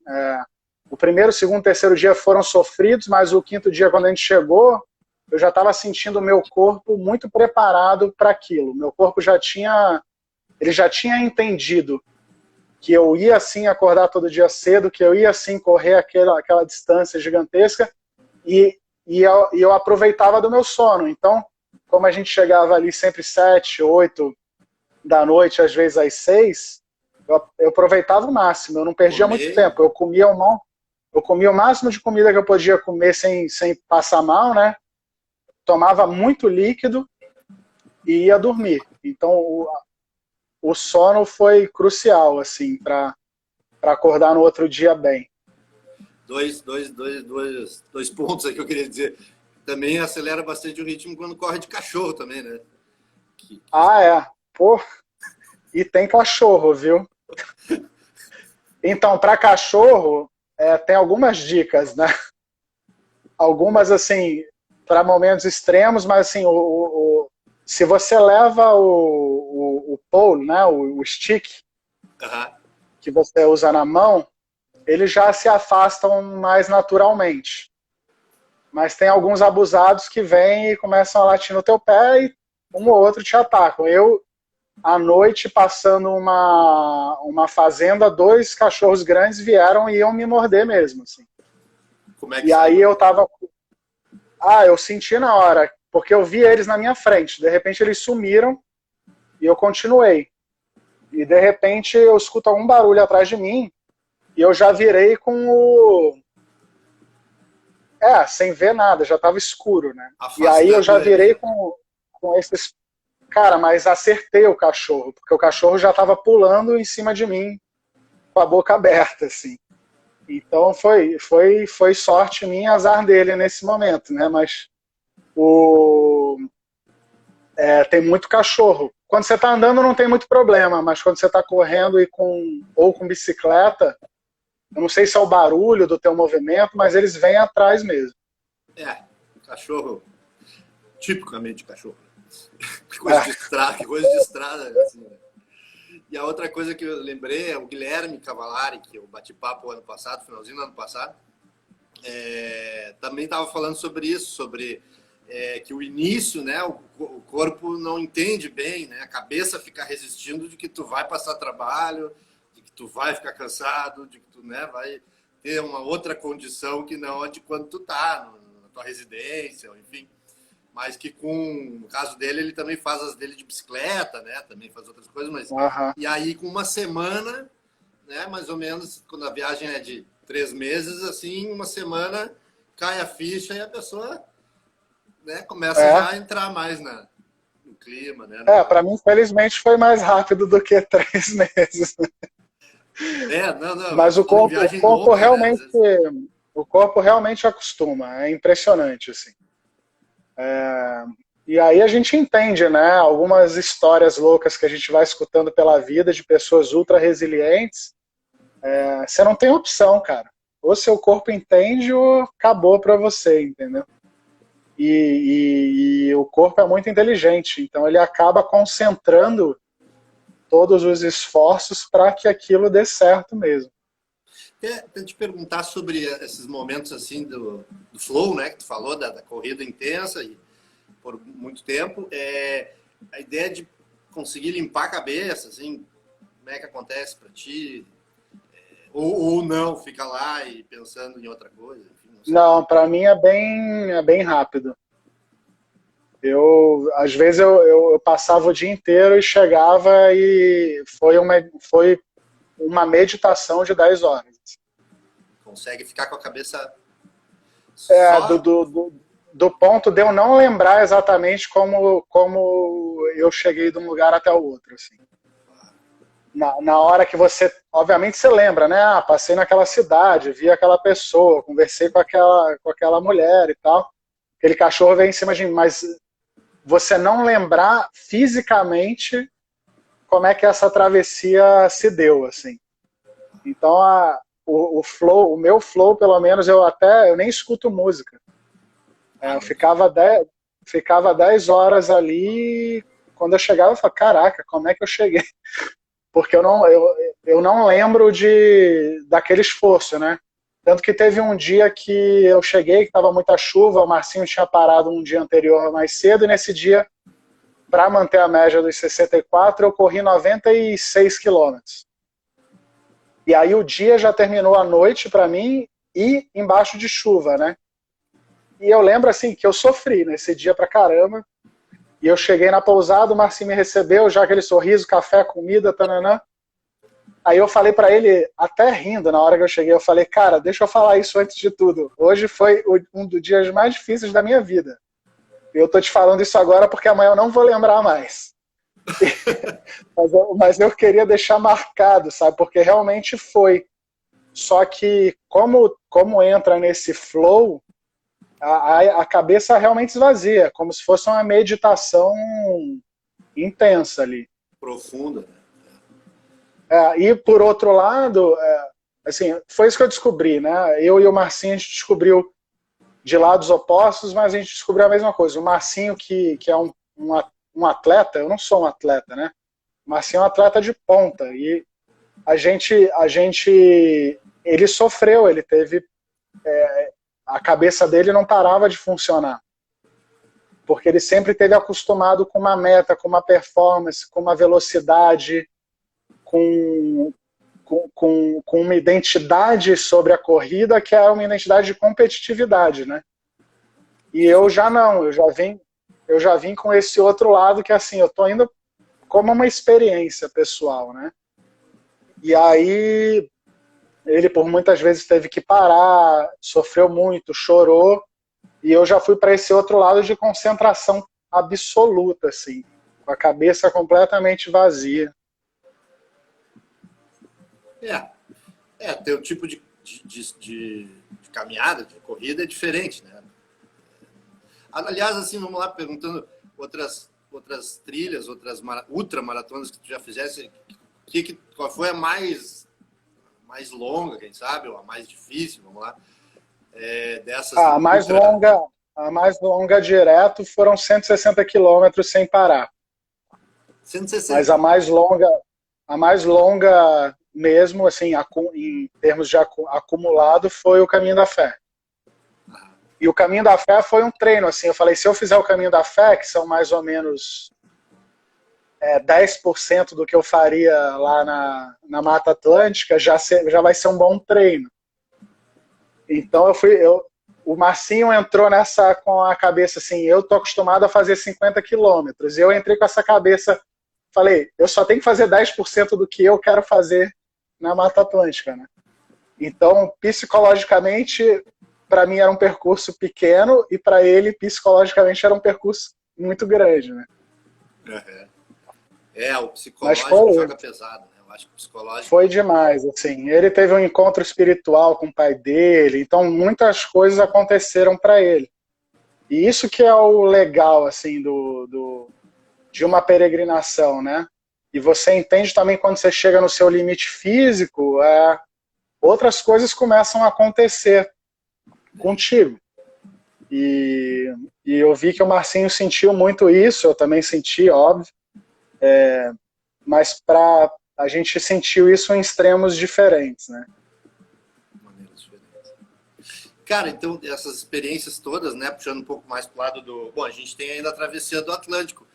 O primeiro, segundo, terceiro dia foram sofridos, mas o quinto dia, quando a gente chegou, eu já estava sentindo o meu corpo muito preparado para aquilo. Meu corpo ele já tinha entendido que eu ia, assim, acordar todo dia cedo, que eu ia, assim, correr aquela distância gigantesca, e eu aproveitava do meu sono. Então, como a gente chegava ali sempre 7, 8 da noite, às vezes às 6, eu aproveitava o máximo, eu não perdia muito tempo. Eu comia o máximo de comida que eu podia comer sem passar mal, né? Tomava muito líquido e ia dormir. Então, o sono foi crucial, assim, para acordar no outro dia bem. Dois pontos aí que eu queria dizer. Também acelera bastante o ritmo quando corre de cachorro também, né? Ah, é. Pô, e tem cachorro, viu? Então, para cachorro, tem algumas dicas, né? Algumas, assim, para momentos extremos, mas, assim, se você leva o pole, né, o stick, que você usa na mão, eles já se afastam mais naturalmente. Mas tem alguns abusados que vêm e começam a latir no teu pé e um ou outro te atacam. Eu, à noite, passando uma fazenda, 2 cachorros grandes vieram e iam me morder mesmo. Assim. Como é que e saiu? aí eu tava... eu senti na hora, porque eu vi eles na minha frente. De repente eles sumiram e eu continuei. E de repente eu escuto algum barulho atrás de mim e eu já virei com sem ver nada, já estava escuro, né? Afastando e aí eu já virei ele. com esses... Cara, mas acertei o cachorro, porque o cachorro já estava pulando em cima de mim, com a boca aberta, assim. Então foi sorte minha, azar dele nesse momento, né? Mas tem muito cachorro. Quando você está andando não tem muito problema, mas quando você está correndo ou com bicicleta, eu não sei se é o barulho do teu movimento, mas eles vêm atrás mesmo. Cachorro, tipicamente cachorro. Que coisa de estrada, assim, né? E a outra coisa que eu lembrei é o Guilherme Cavallari, que eu bati papo ano passado, finalzinho do ano passado, também estava falando sobre isso, sobre que o início, né, o corpo não entende bem, né, a cabeça fica resistindo de que tu vai passar trabalho, de que tu vai ficar cansado, de que tu, né, vai ter uma outra condição que não é de quando tu tá na tua residência, enfim. Mas que no caso dele, ele também faz as dele de bicicleta, né, também faz outras coisas, mas... E aí com uma semana, né, mais ou menos, quando a viagem é de 3 meses, assim, uma semana cai a ficha e a pessoa, né, começa já a entrar mais no clima, né? Para mim, felizmente, foi mais rápido do que 3 meses. Não. Mas o corpo longa, realmente, né, o corpo realmente acostuma. É impressionante, assim. E aí a gente entende, né? Algumas histórias loucas que a gente vai escutando pela vida de pessoas ultra resilientes. Você não tem opção, cara. Ou seu corpo entende ou acabou para você, entendeu? E o corpo é muito inteligente, então ele acaba concentrando todos os esforços para que aquilo dê certo mesmo. Quero te perguntar sobre esses momentos assim do flow, né, que tu falou, da corrida intensa e por muito tempo. A ideia de conseguir limpar a cabeça, assim, como é que acontece para ti? Ou não, fica lá e pensando em outra coisa? Enfim, não, para mim é bem rápido. Às vezes eu passava o dia inteiro e chegava e foi uma meditação de 10 horas. Consegue ficar com a cabeça só... do ponto de eu não lembrar exatamente como eu cheguei de um lugar até o outro, assim. Na hora que você, obviamente você lembra, né? Ah, passei naquela cidade, vi aquela pessoa, conversei com aquela mulher e tal. Aquele cachorro veio em cima de mim, mas você não lembrar fisicamente como é que essa travessia se deu, assim. Então, o flow, o meu flow, pelo menos, eu nem escuto música. Eu ficava 10 horas ali, quando eu chegava, eu falava, caraca, como é que eu cheguei? Porque eu não lembro daquele esforço, né? Tanto que teve um dia que eu cheguei, que estava muita chuva, o Marcinho tinha parado um dia anterior mais cedo, e nesse dia, para manter a média dos 64, eu corri 96 quilômetros. E aí o dia já terminou à noite para mim e embaixo de chuva, né? E eu lembro assim que eu sofri nesse dia pra caramba. E eu cheguei na pousada, o Marcinho me recebeu, já aquele sorriso, café, comida, tananã. Aí eu falei para ele, até rindo na hora que eu cheguei, eu falei, cara, deixa eu falar isso antes de tudo. Hoje foi um dos dias mais difíceis da minha vida. Eu tô te falando isso agora porque amanhã eu não vou lembrar mais. Mas eu queria deixar marcado, sabe? Porque realmente foi. Só que como entra nesse flow, a cabeça realmente esvazia, como se fosse uma meditação intensa ali. Profunda, né? E por outro lado, assim, foi isso que eu descobri, né? Eu e o Marcinho, a gente descobriu de lados opostos, mas a gente descobriu a mesma coisa. O Marcinho, que é um atleta, eu não sou um atleta, né? O Marcinho é um atleta de ponta, e ele sofreu, ele teve, a cabeça dele não parava de funcionar, porque ele sempre esteve acostumado com uma meta, com uma performance, com uma velocidade, com uma identidade sobre a corrida que é uma identidade de competitividade, né? E eu já não, eu já vim com esse outro lado que assim, eu tô indo como uma experiência pessoal, né? E aí ele por muitas vezes teve que parar, sofreu muito, chorou, e eu já fui para esse outro lado de concentração absoluta, assim, com a cabeça completamente vazia. Teu tipo de caminhada, de corrida é diferente, né? Aliás, assim, vamos lá, perguntando outras trilhas, outras ultramaratonas que tu já fizesse, qual foi a mais longa, quem sabe, ou a mais difícil, vamos lá, dessas A mais longa direto foram 160 quilômetros sem parar. 160. Mas a mais longa mesmo, assim, em termos de acumulado, foi o Caminho da Fé. E o Caminho da Fé foi um treino, assim, eu falei, se eu fizer o Caminho da Fé, que são mais ou menos 10% do que eu faria lá na Mata Atlântica, já vai ser um bom treino. Então o Marcinho entrou nessa com a cabeça assim, eu tô acostumado a fazer 50 quilômetros. Eu entrei com essa cabeça, falei, eu só tenho que fazer 10% do que eu quero fazer na Mata Atlântica, né? Então, psicologicamente, para mim era um percurso pequeno e para ele, psicologicamente, era um percurso muito grande, né? O psicológico joga pesado, né? Eu acho que o psicológico... Foi demais, assim. Ele teve um encontro espiritual com o pai dele, então muitas coisas aconteceram para ele. E isso que é o legal, assim, de uma peregrinação, né? E você entende também quando você chega no seu limite físico, outras coisas começam a acontecer contigo. E eu vi que o Marcinho sentiu muito isso, eu também senti, óbvio. Mas a gente sentiu isso em extremos diferentes, né? Maneiras diferentes. Cara, então, essas experiências todas, né, puxando um pouco mais para o lado do... Bom, a gente tem ainda a travessia do Atlântico.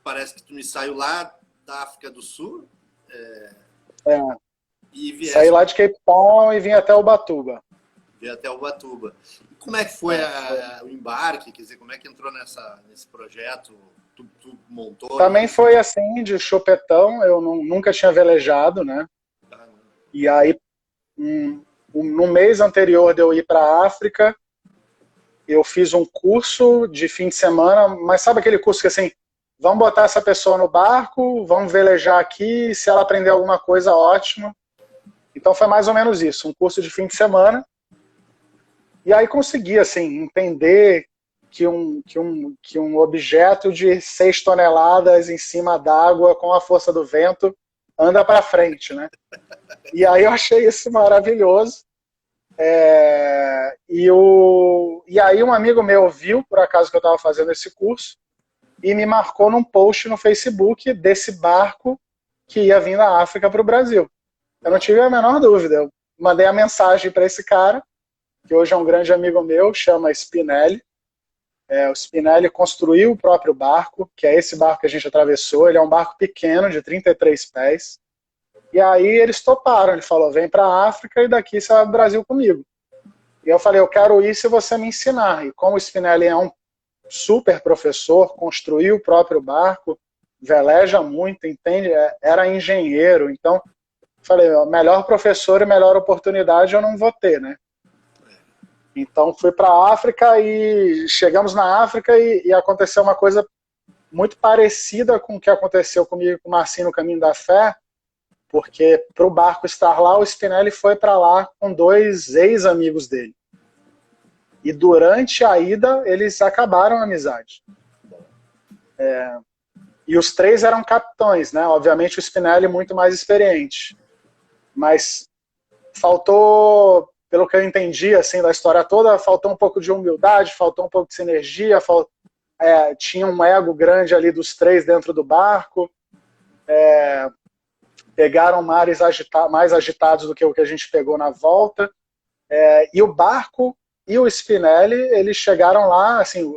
Parece que tu me saiu lá da África do Sul. E saí lá de Cape Town e vim até Ubatuba. E como é que foi o embarque? Quer dizer, como é que entrou nesse projeto? Tu montou? Também foi assim, de chupetão. Eu nunca tinha velejado, né? E aí, no mês anterior de eu ir para a África, eu fiz um curso de fim de semana, mas sabe aquele curso que assim, vamos botar essa pessoa no barco, vamos velejar aqui, se ela aprender alguma coisa, ótimo. Então foi mais ou menos isso, um curso de fim de semana. E aí consegui assim, entender que um objeto de 6 toneladas em cima d'água, com a força do vento, anda para frente, né? E aí eu achei isso maravilhoso. E aí um amigo meu viu, por acaso, que eu estava fazendo esse curso, e me marcou num post no Facebook desse barco que ia vir da África para o Brasil. Eu não tive a menor dúvida. Eu mandei a mensagem para esse cara, que hoje é um grande amigo meu, chama Spinelli. O Spinelli construiu o próprio barco, que é esse barco que a gente atravessou. Ele é um barco pequeno, de 33 pés. E aí eles toparam. Ele falou, vem para a África e daqui você vai para o Brasil comigo. E eu falei, eu quero ir se você me ensinar. E como o Spinelli é um super professor, construiu o próprio barco, veleja muito, entende? Era engenheiro. Então, falei, melhor professor e melhor oportunidade eu não vou ter, né? Então fui para a África e chegamos na África e aconteceu uma coisa muito parecida com o que aconteceu comigo e com o Marcinho no Caminho da Fé, porque para o barco estar lá, o Spinelli foi para lá com 2 ex-amigos dele. E durante a ida, eles acabaram a amizade. E os 3 eram capitães, né? Obviamente o Spinelli muito mais experiente. Mas faltou, pelo que eu entendi assim, da história toda, faltou um pouco de humildade, faltou um pouco de sinergia, tinha um ego grande ali dos 3 dentro do barco, pegaram mares mais agitados do que o que a gente pegou na volta, e o barco e o Spinelli, eles chegaram lá assim,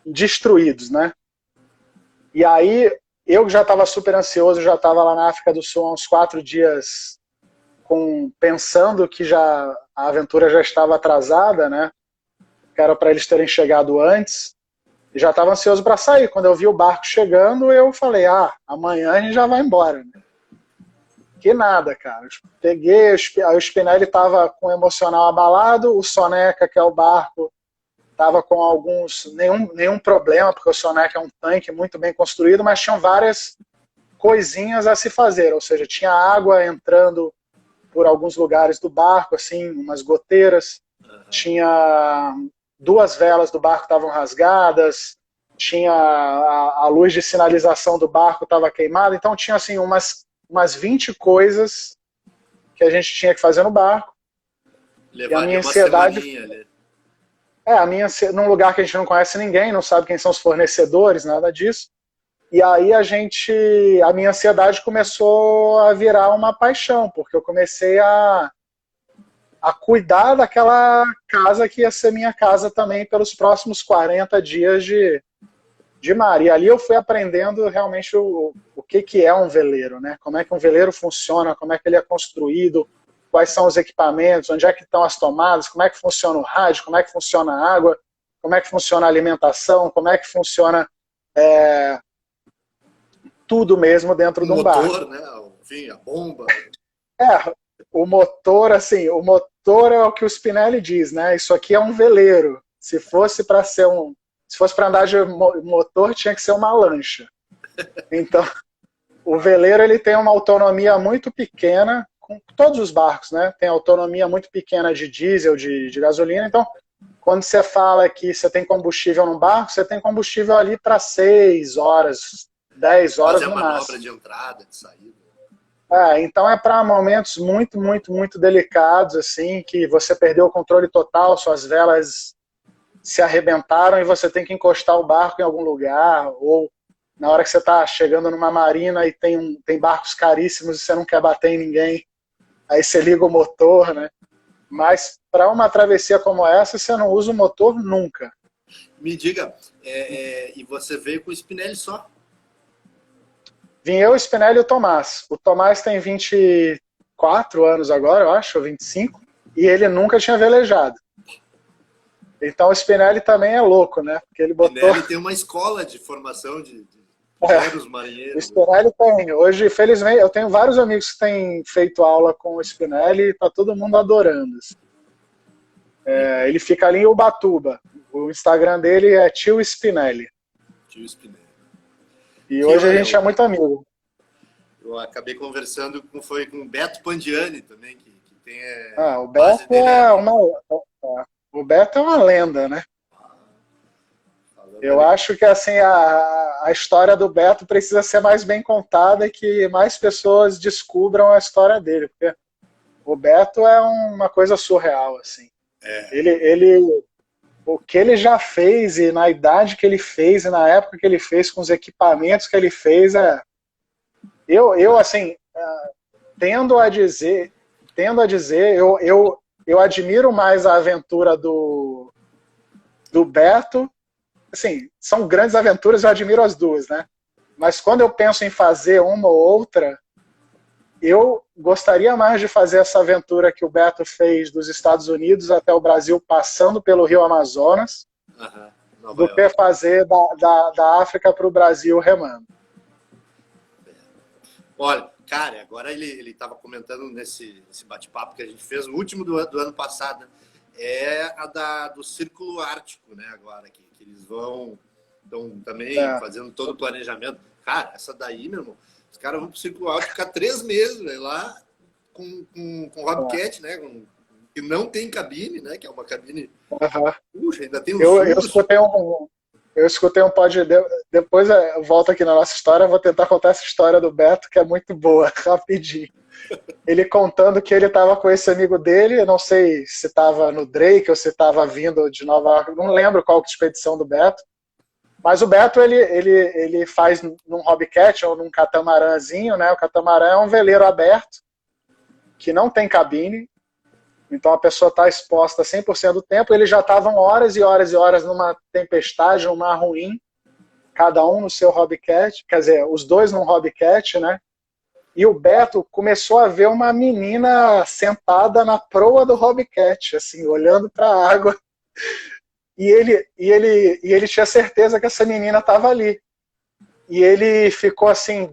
destruídos, né? E aí, eu já estava super ansioso, já estava lá na África do Sul há uns 4 dias pensando que a aventura já estava atrasada, né? Que era para eles terem chegado antes. E já estava ansioso para sair. Quando eu vi o barco chegando, eu falei, amanhã a gente já vai embora. Né? Que nada, cara. Peguei, o Spinelli estava com o emocional abalado, o Soneca, que é o barco, estava com nenhum problema, porque o Soneca é um tanque muito bem construído, mas tinham várias coisinhas a se fazer, ou seja, tinha água entrando por alguns lugares do barco, assim, umas goteiras, tinha 2 velas do barco estavam rasgadas, tinha a luz de sinalização do barco estava queimada, então tinha assim umas 20 coisas que a gente tinha que fazer no barco. Levaria e a minha uma ansiedade semaninha ali. num lugar que a gente não conhece ninguém, não sabe quem são os fornecedores, nada disso. E aí a minha ansiedade começou a virar uma paixão, porque eu comecei a cuidar daquela casa que ia ser minha casa também pelos próximos 40 dias de mar. E ali eu fui aprendendo realmente o que é um veleiro, né? Como é que um veleiro funciona, como é que ele é construído, quais são os equipamentos, onde é que estão as tomadas, como é que funciona o rádio, como é que funciona a água, como é que funciona a alimentação, como é que funciona tudo mesmo dentro de um barco. O motor, né? Enfim, a bomba. O motor, assim, o motor é o que o Spinelli diz, né? Isso aqui é um veleiro. Se fosse para andar de motor, tinha que ser uma lancha. Então, o veleiro ele tem uma autonomia muito pequena, com todos os barcos, né? Tem autonomia muito pequena de diesel, de gasolina. Então, quando você fala que você tem combustível num barco, você tem combustível ali para 6 horas, 10 horas no máximo. Fazer a manobra de entrada, de saída. Então é para momentos muito, muito, muito delicados, assim, que você perdeu o controle total, suas velas se arrebentaram e você tem que encostar o barco em algum lugar, ou na hora que você está chegando numa marina e tem barcos caríssimos e você não quer bater em ninguém, aí você liga o motor, né? Mas para uma travessia como essa, você não usa o motor nunca. Me diga, e você veio com o Spinelli só? Vim eu, o Spinelli e o Tomás. O Tomás tem 24 anos agora, eu acho, ou 25, e ele nunca tinha velejado. Então o Spinelli também é louco, né? Porque ele botou... O Spinelli tem uma escola de formação de marinheiros. O Spinelli tem. Hoje, felizmente, eu tenho vários amigos que têm feito aula com o Spinelli e tá todo mundo adorando. Ele fica ali em Ubatuba. O Instagram dele é Tio Spinelli. Tio Spinelli. E hoje a gente é muito amigo. Eu acabei conversando com o Beto Pandiani também, que tem o Beto o Beto é uma lenda, né? Eu acho que assim a história do Beto precisa ser mais bem contada e que mais pessoas descubram a história dele, porque o Beto é uma coisa surreal, assim. O que ele já fez e na idade que ele fez e na época que ele fez, com os equipamentos que ele fez, eu assim, tendo a dizer, eu admiro mais a aventura do Beto. Assim, são grandes aventuras, eu admiro as duas, né? Mas quando eu penso em fazer uma ou outra, eu gostaria mais de fazer essa aventura que o Beto fez dos Estados Unidos até o Brasil, passando pelo Rio Amazonas, do que fazer da África para o Brasil remando. Olha, cara, agora ele estava comentando nesse bate-papo que a gente fez, o último do ano passado, é a do Círculo Ártico, né? Agora que eles estão também fazendo todo o planejamento. Cara, essa daí, meu irmão, os caras vão pro Círculo Ártico ficar 3 meses, véio, lá com Hobcat, né? Que não tem cabine, né? Que é uma cabine. Puxa, ainda tem eu escutei um pod. Depois eu volto aqui na nossa história, vou tentar contar essa história do Beto, que é muito boa, rapidinho. Ele contando que ele estava com esse amigo dele, não sei se estava no Drake ou se estava vindo de Nova York, não lembro qual expedição do Beto, mas o Beto ele faz num Hobcat ou num catamarãzinho, né? O catamarã é um veleiro aberto, que não tem cabine, então a pessoa está exposta 100% do tempo. Eles já estavam horas e horas e horas numa tempestade, num mar ruim, cada um no seu Hobcat, quer dizer, os dois num Hobcat, né? E o Beto começou a ver uma menina sentada na proa do Hobcat, assim, olhando para a água. E ele tinha certeza que essa menina estava ali. E ele ficou assim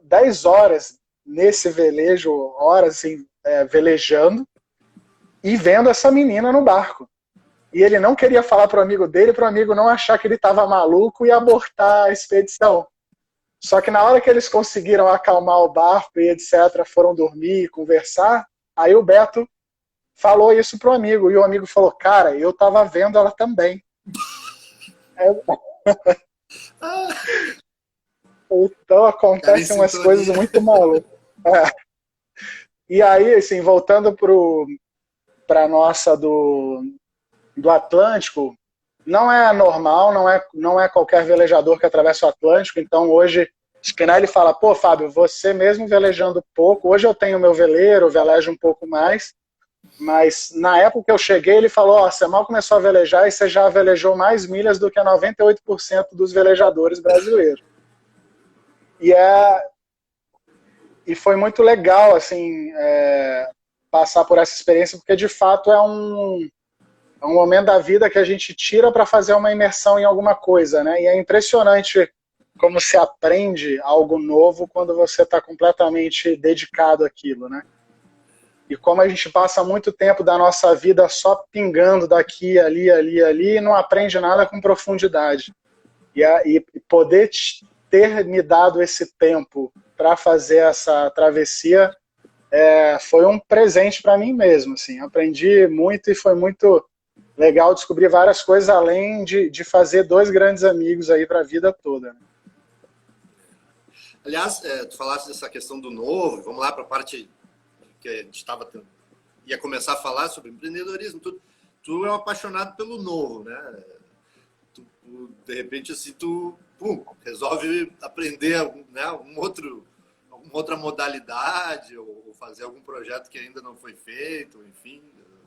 10 horas nesse velejo, horas assim, velejando e vendo essa menina no barco. E ele não queria falar para o amigo dele, para o amigo não achar que ele estava maluco e abortar a expedição. Só que na hora que eles conseguiram acalmar o barco e etc., foram dormir, conversar, aí o Beto falou isso pro amigo, e o amigo falou, cara, eu tava vendo ela também. Então acontecem umas coisas muito malucas. E aí, assim, voltando para nossa do Atlântico, não é normal, não é qualquer velejador que atravessa o Atlântico. Então hoje Spinelli fala, pô, Fábio, você mesmo velejando pouco, hoje eu tenho meu veleiro, velejo um pouco mais, mas na época que eu cheguei ele falou, você mal começou a velejar e você já velejou mais milhas do que 98% dos velejadores brasileiros. E foi muito legal assim, passar por essa experiência, porque de fato é um momento da vida que a gente tira para fazer uma imersão em alguma coisa, né? E é impressionante como se aprende algo novo quando você está completamente dedicado àquilo, né? E como a gente passa muito tempo da nossa vida só pingando daqui, ali, e não aprende nada com profundidade. E poder ter me dado esse tempo para fazer essa travessia foi um presente para mim mesmo. Assim. Aprendi muito e foi muito legal descobrir várias coisas, além de fazer 2 grandes amigos aí para a vida toda. Né? Aliás, tu falaste dessa questão do novo, vamos lá para a parte que a gente ia começar a falar sobre empreendedorismo. Tu é um apaixonado pelo novo, né? De repente, assim, tu resolve aprender, né, alguma outra modalidade ou fazer algum projeto que ainda não foi feito, enfim,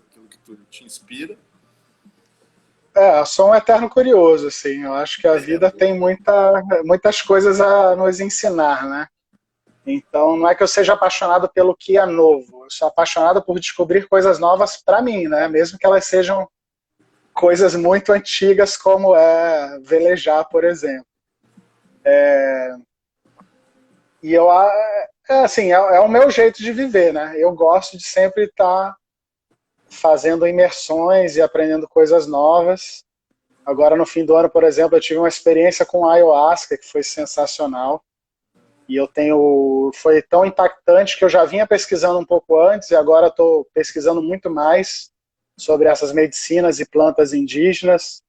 aquilo que tu te inspira. Eu sou um eterno curioso, assim. Eu acho que a vida tem muitas coisas a nos ensinar, né? Então, não é que eu seja apaixonado pelo que é novo. Eu sou apaixonado por descobrir coisas novas para mim, né? Mesmo que elas sejam coisas muito antigas, como velejar, por exemplo. E assim, é o meu jeito de viver, né? Eu gosto de sempre estar fazendo imersões e aprendendo coisas novas. Agora, no fim do ano, por exemplo, eu tive uma experiência com ayahuasca, que foi sensacional. E foi tão impactante que eu já vinha pesquisando um pouco antes e agora estou pesquisando muito mais sobre essas medicinas e plantas indígenas.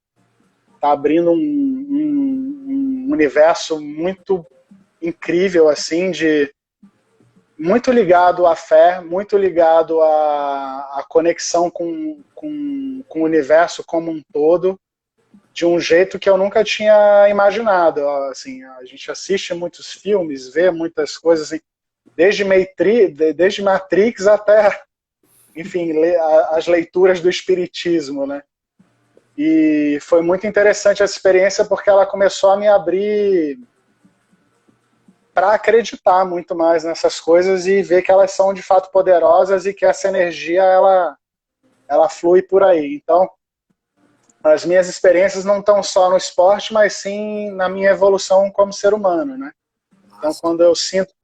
Está abrindo um universo muito incrível, assim, muito ligado à fé, muito ligado à conexão com o universo como um todo, de um jeito que eu nunca tinha imaginado. Assim, a gente assiste muitos filmes, vê muitas coisas, assim, desde Matrix até, enfim, as leituras do espiritismo, né? E foi muito interessante essa experiência porque ela começou a me abrir para acreditar muito mais nessas coisas e ver que elas são de fato poderosas e que essa energia ela flui por aí. Então, as minhas experiências não estão só no esporte, mas sim na minha evolução como ser humano, né? Então, quando eu sinto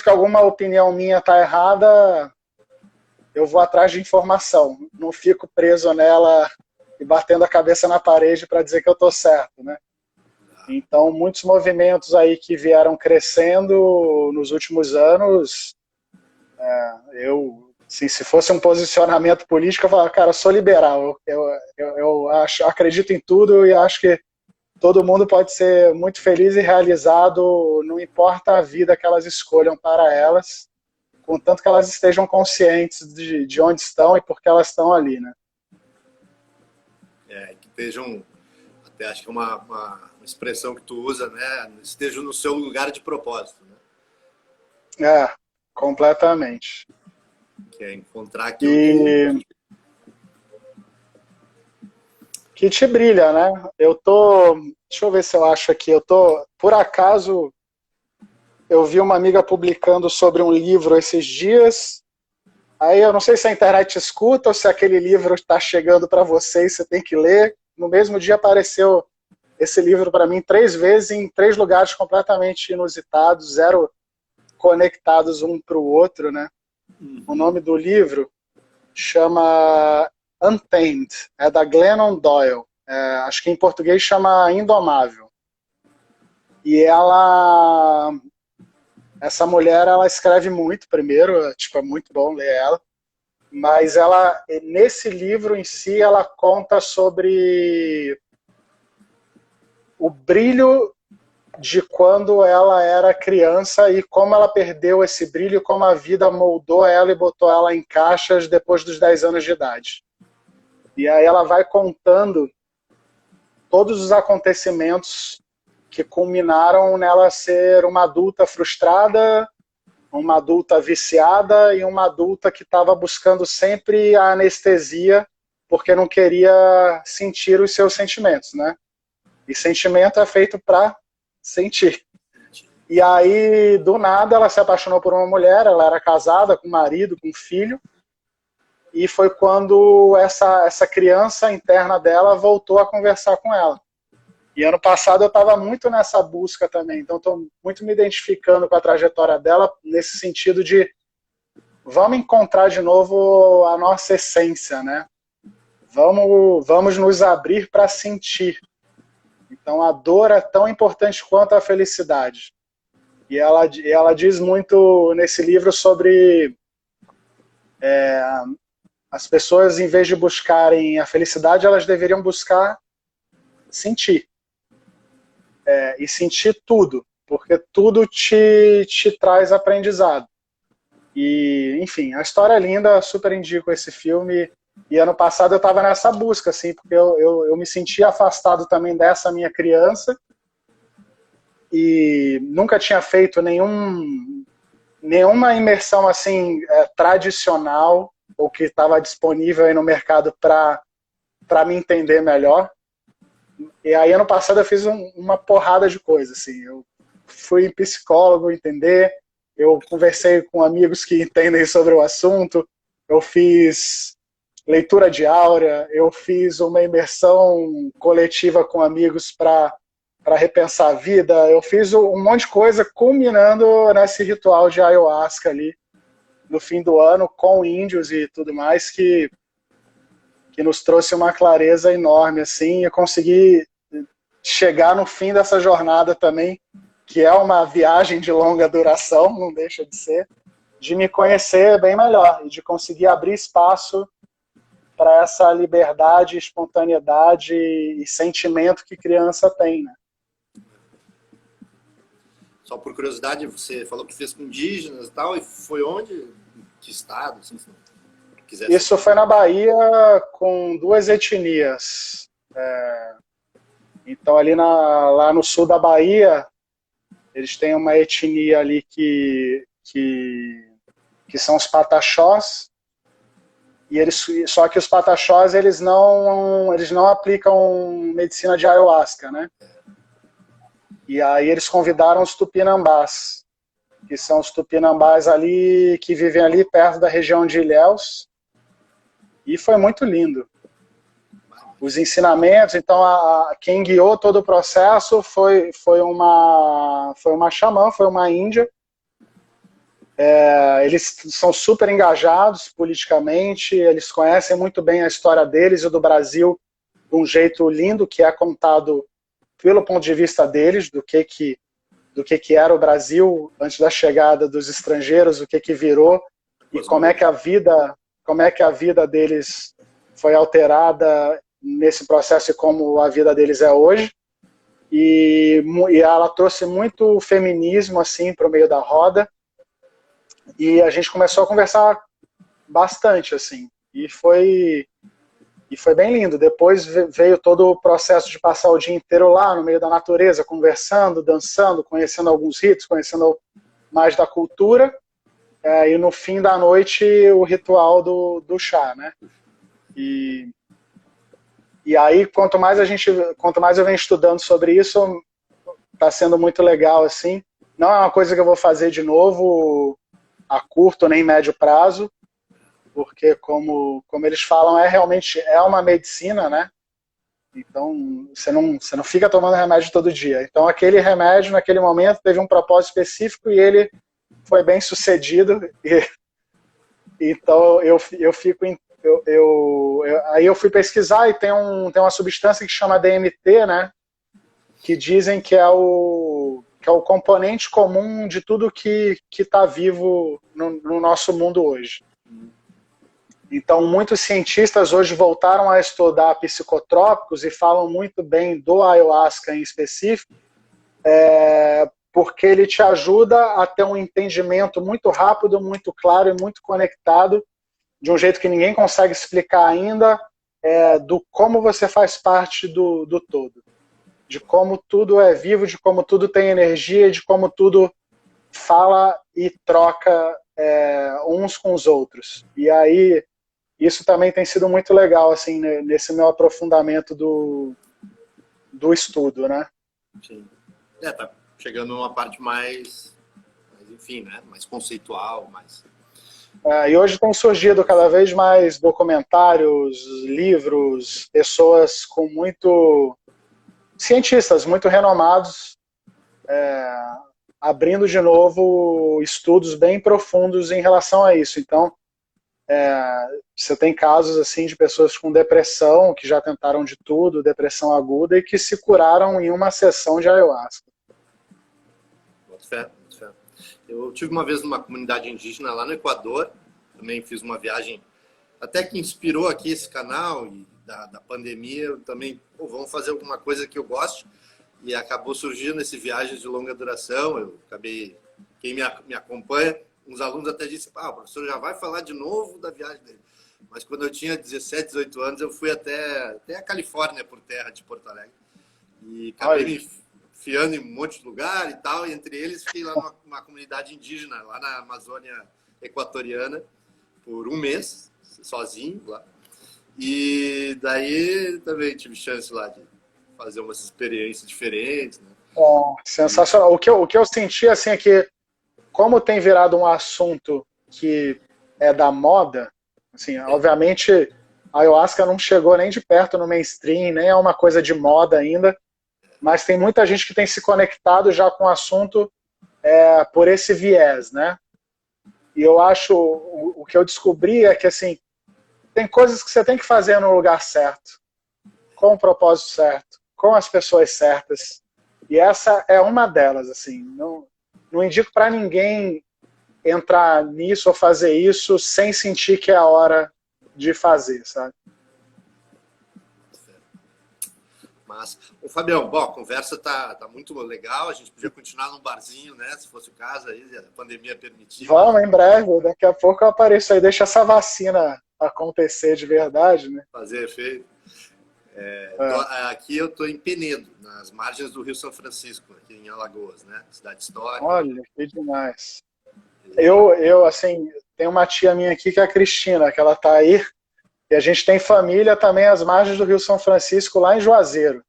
que alguma opinião minha está errada, eu vou atrás de informação. Não fico preso nela e batendo a cabeça na parede para dizer que eu estou certo, né? Então, muitos movimentos aí que vieram crescendo nos últimos anos, assim, se fosse um posicionamento político, eu falava, cara, eu sou liberal, eu acredito em tudo e acho que todo mundo pode ser muito feliz e realizado, não importa a vida que elas escolham para elas, contanto que elas estejam conscientes de onde estão e por que elas estão ali, né? Que estejam, até acho que é uma expressão que tu usa, né? Estejam no seu lugar de propósito, né? Completamente. Que é encontrar aquilo que te brilha, né? Deixa eu ver se eu acho aqui, por acaso, eu vi uma amiga publicando sobre um livro esses dias, aí eu não sei se a internet escuta ou se aquele livro está chegando para você e você tem que ler. No mesmo dia apareceu esse livro para mim 3 vezes em 3 lugares completamente inusitados, zero conectados um para o outro, né? O nome do livro chama Untamed, é da Glennon Doyle. Acho que em português chama Indomável. E essa mulher, ela escreve muito primeiro, tipo, é muito bom ler ela, mas nesse livro em si, ela conta sobre o brilho de quando ela era criança e como ela perdeu esse brilho, como a vida moldou ela e botou ela em caixas depois dos 10 anos de idade. E aí ela vai contando todos os acontecimentos que culminaram nela ser uma adulta frustrada, uma adulta viciada e uma adulta que estava buscando sempre a anestesia porque não queria sentir os seus sentimentos, né? E sentimento é feito para sentir. E aí, do nada, ela se apaixonou por uma mulher, ela era casada com um marido, com um filho, e foi quando essa criança interna dela voltou a conversar com ela. E ano passado eu estava muito nessa busca também, então estou muito me identificando com a trajetória dela, nesse sentido de vamos encontrar de novo a nossa essência, né? Vamos nos abrir para sentir. Então a dor é tão importante quanto a felicidade. E ela diz muito nesse livro sobre as pessoas, em vez de buscarem a felicidade, elas deveriam buscar sentir. E sentir tudo, porque tudo te traz aprendizado. E, enfim, a história é linda, super indico esse filme. E ano passado eu estava nessa busca, assim, porque eu me sentia afastado também dessa minha criança e nunca tinha feito nenhuma imersão assim tradicional ou que estava disponível aí no mercado para me entender melhor. E aí ano passado eu fiz uma porrada de coisas, assim. Eu fui em psicólogo entender, eu conversei com amigos que entendem sobre o assunto, eu fiz leitura de aura, eu fiz uma imersão coletiva com amigos para repensar a vida, eu fiz um monte de coisa culminando nesse ritual de ayahuasca ali. no fim do ano com índios e tudo mais que nos trouxe uma clareza enorme, assim, e consegui chegar no fim dessa jornada também, que é uma viagem de longa duração, não deixa de ser, de me conhecer bem melhor e de conseguir abrir espaço para essa liberdade, espontaneidade e sentimento que criança tem, né? Só por curiosidade, você falou que fez com indígenas e tal, e foi onde? Que estado? Assim, se quiser Isso saber. foi na Bahia com duas etnias. Então, ali lá no sul da Bahia, eles têm uma etnia ali que são os pataxós, só que os pataxós eles não aplicam medicina de ayahuasca, né? E aí eles convidaram os tupinambás, que são os tupinambás ali que vivem ali perto da região de Ilhéus, e foi muito lindo. Os ensinamentos, então quem guiou todo o processo foi uma xamã, foi uma índia. Eles são super engajados politicamente, eles conhecem muito bem a história deles e do Brasil de um jeito lindo, que é contado pelo ponto de vista deles, do que era o Brasil antes da chegada dos estrangeiros, o que virou, e como é que a vida deles foi alterada nesse processo e como a vida deles é hoje. E ela trouxe muito feminismo assim para o meio da roda, e a gente começou a conversar bastante assim, e foi bem lindo. Depois veio todo o processo de passar o dia inteiro lá no meio da natureza, conversando, dançando, conhecendo alguns ritos, conhecendo mais da cultura, e no fim da noite o ritual do chá, né? E aí quanto mais eu venho estudando sobre isso, está sendo muito legal assim. Não é uma coisa que eu vou fazer de novo a curto nem médio prazo, porque como eles falam, realmente uma medicina, né? Então você não fica tomando remédio todo dia. Então aquele remédio naquele momento teve um propósito específico e ele foi bem sucedido. Então aí eu fui pesquisar e tem uma substância que chama DMT, né? Que dizem que é o componente comum de tudo que está vivo no nosso mundo hoje. Então, muitos cientistas hoje voltaram a estudar psicotrópicos e falam muito bem do ayahuasca em específico, porque ele te ajuda a ter um entendimento muito rápido, muito claro e muito conectado, de um jeito que ninguém consegue explicar ainda, do como você faz parte do todo. De como tudo é vivo, de como tudo tem energia, de como tudo fala e troca uns com os outros. E aí, isso também tem sido muito legal, assim, nesse meu aprofundamento do estudo, né? Sim. Tá chegando numa parte mais, enfim, né? Mais conceitual, mais... E hoje tem surgido cada vez mais documentários, livros, pessoas com cientistas muito renomados, abrindo de novo estudos bem profundos em relação a isso. Então, você tem casos assim de pessoas com depressão, que já tentaram de tudo, depressão aguda, e que se curaram em uma sessão de ayahuasca. Boto fé. Eu tive uma vez numa comunidade indígena lá no Equador, também fiz uma viagem, até que inspirou aqui esse canal, e da pandemia, eu também, vamos fazer alguma coisa que eu gosto, e acabou surgindo esse viagem de longa duração. Eu acabei, quem me acompanha, uns alunos até disseram, o professor já vai falar de novo da viagem dele. Mas quando eu tinha 17, 18 anos, eu fui até a Califórnia por terra de Porto Alegre. E acabei me enfiando em um monte de lugar e tal, e entre eles fiquei lá numa comunidade indígena, lá na Amazônia equatoriana, por um mês, sozinho lá. E daí também tive chance lá de fazer umas experiências diferentes, né? Sensacional. O que eu senti assim é que, como tem virado um assunto que é da moda, assim, obviamente a ayahuasca não chegou nem de perto no mainstream, nem é uma coisa de moda ainda, mas tem muita gente que tem se conectado já com o assunto por esse viés, né? E eu acho, o que eu descobri é que, assim, tem coisas que você tem que fazer no lugar certo, com o propósito certo, com as pessoas certas. E essa é uma delas, assim. Não indico para ninguém entrar nisso ou fazer isso sem sentir que é a hora de fazer, sabe? Mas, ô Fabião, bom, a conversa tá muito legal, a gente podia continuar num barzinho, né, se fosse o caso aí, a pandemia permitir. Vamos, em breve, daqui a pouco eu apareço aí, deixa essa vacina acontecer de verdade, né? Fazer efeito. Aqui eu estou em Penedo, nas margens do Rio São Francisco, aqui em Alagoas, né, cidade histórica. Olha, que demais. Assim, tem uma tia minha aqui que é a Cristina, que ela tá aí, e a gente tem família também às margens do Rio São Francisco, lá em Juazeiro.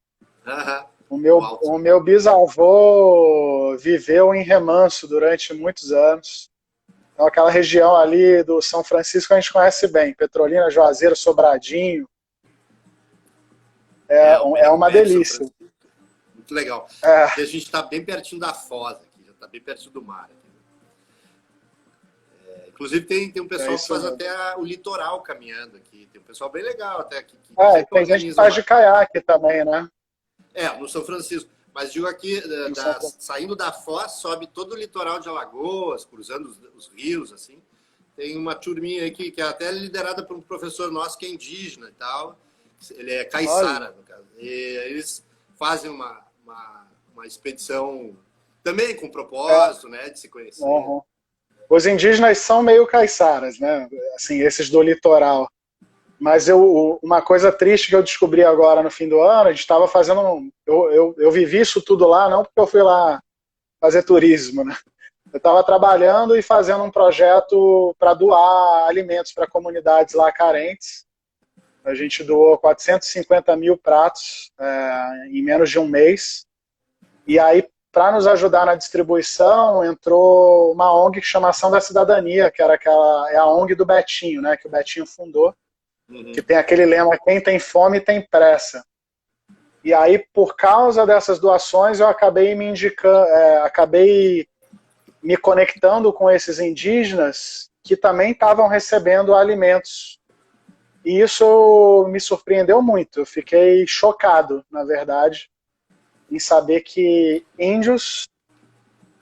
O meu bisavô viveu em Remanso durante muitos anos. Então, aquela região ali do São Francisco a gente conhece bem. Petrolina, Juazeiro, Sobradinho. É uma delícia. Muito legal. Porque a gente está bem pertinho da Foz, aqui, já está bem pertinho do mar. Inclusive tem um pessoal que faz até o litoral caminhando aqui. Tem um pessoal bem legal até aqui. Tem gente que faz de caiaque também, né? No São Francisco. Mas digo aqui, saindo da Foz, sobe todo o litoral de Alagoas, cruzando os rios, assim. Tem uma turminha aí que é até liderada por um professor nosso que é indígena e tal. Ele é caiçara, no caso. E eles fazem uma expedição também com propósito, né, de se conhecer. Uhum. Os indígenas são meio caiçaras, né? Assim, esses do litoral. Mas uma coisa triste que eu descobri agora no fim do ano, a gente estava fazendo... Eu vivi isso tudo lá, não porque eu fui lá fazer turismo, né? Eu estava trabalhando e fazendo um projeto para doar alimentos para comunidades lá carentes. A gente doou 450 mil pratos em menos de um mês. E aí, para nos ajudar na distribuição, entrou uma ONG que chama Ação da Cidadania, que era a ONG do Betinho, né, que o Betinho fundou, que tem aquele lema, quem tem fome tem pressa. E aí, por causa dessas doações, eu acabei acabei me conectando com esses indígenas que também estavam recebendo alimentos. E isso me surpreendeu muito. Eu fiquei chocado, na verdade, em saber que índios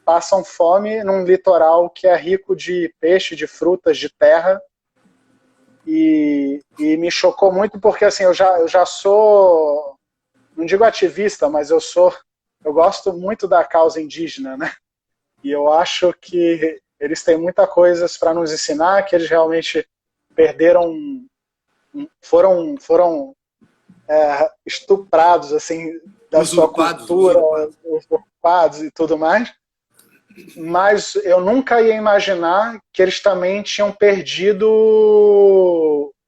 passam fome num litoral que é rico de peixe, de frutas, de terra. E me chocou muito porque assim, eu já sou, não digo ativista, mas eu gosto muito da causa indígena, né? E eu acho que eles têm muita coisa para nos ensinar, que eles realmente foram estuprados assim da sua cultura, usurpados e tudo mais. Mas eu nunca ia imaginar que eles também tinham perdido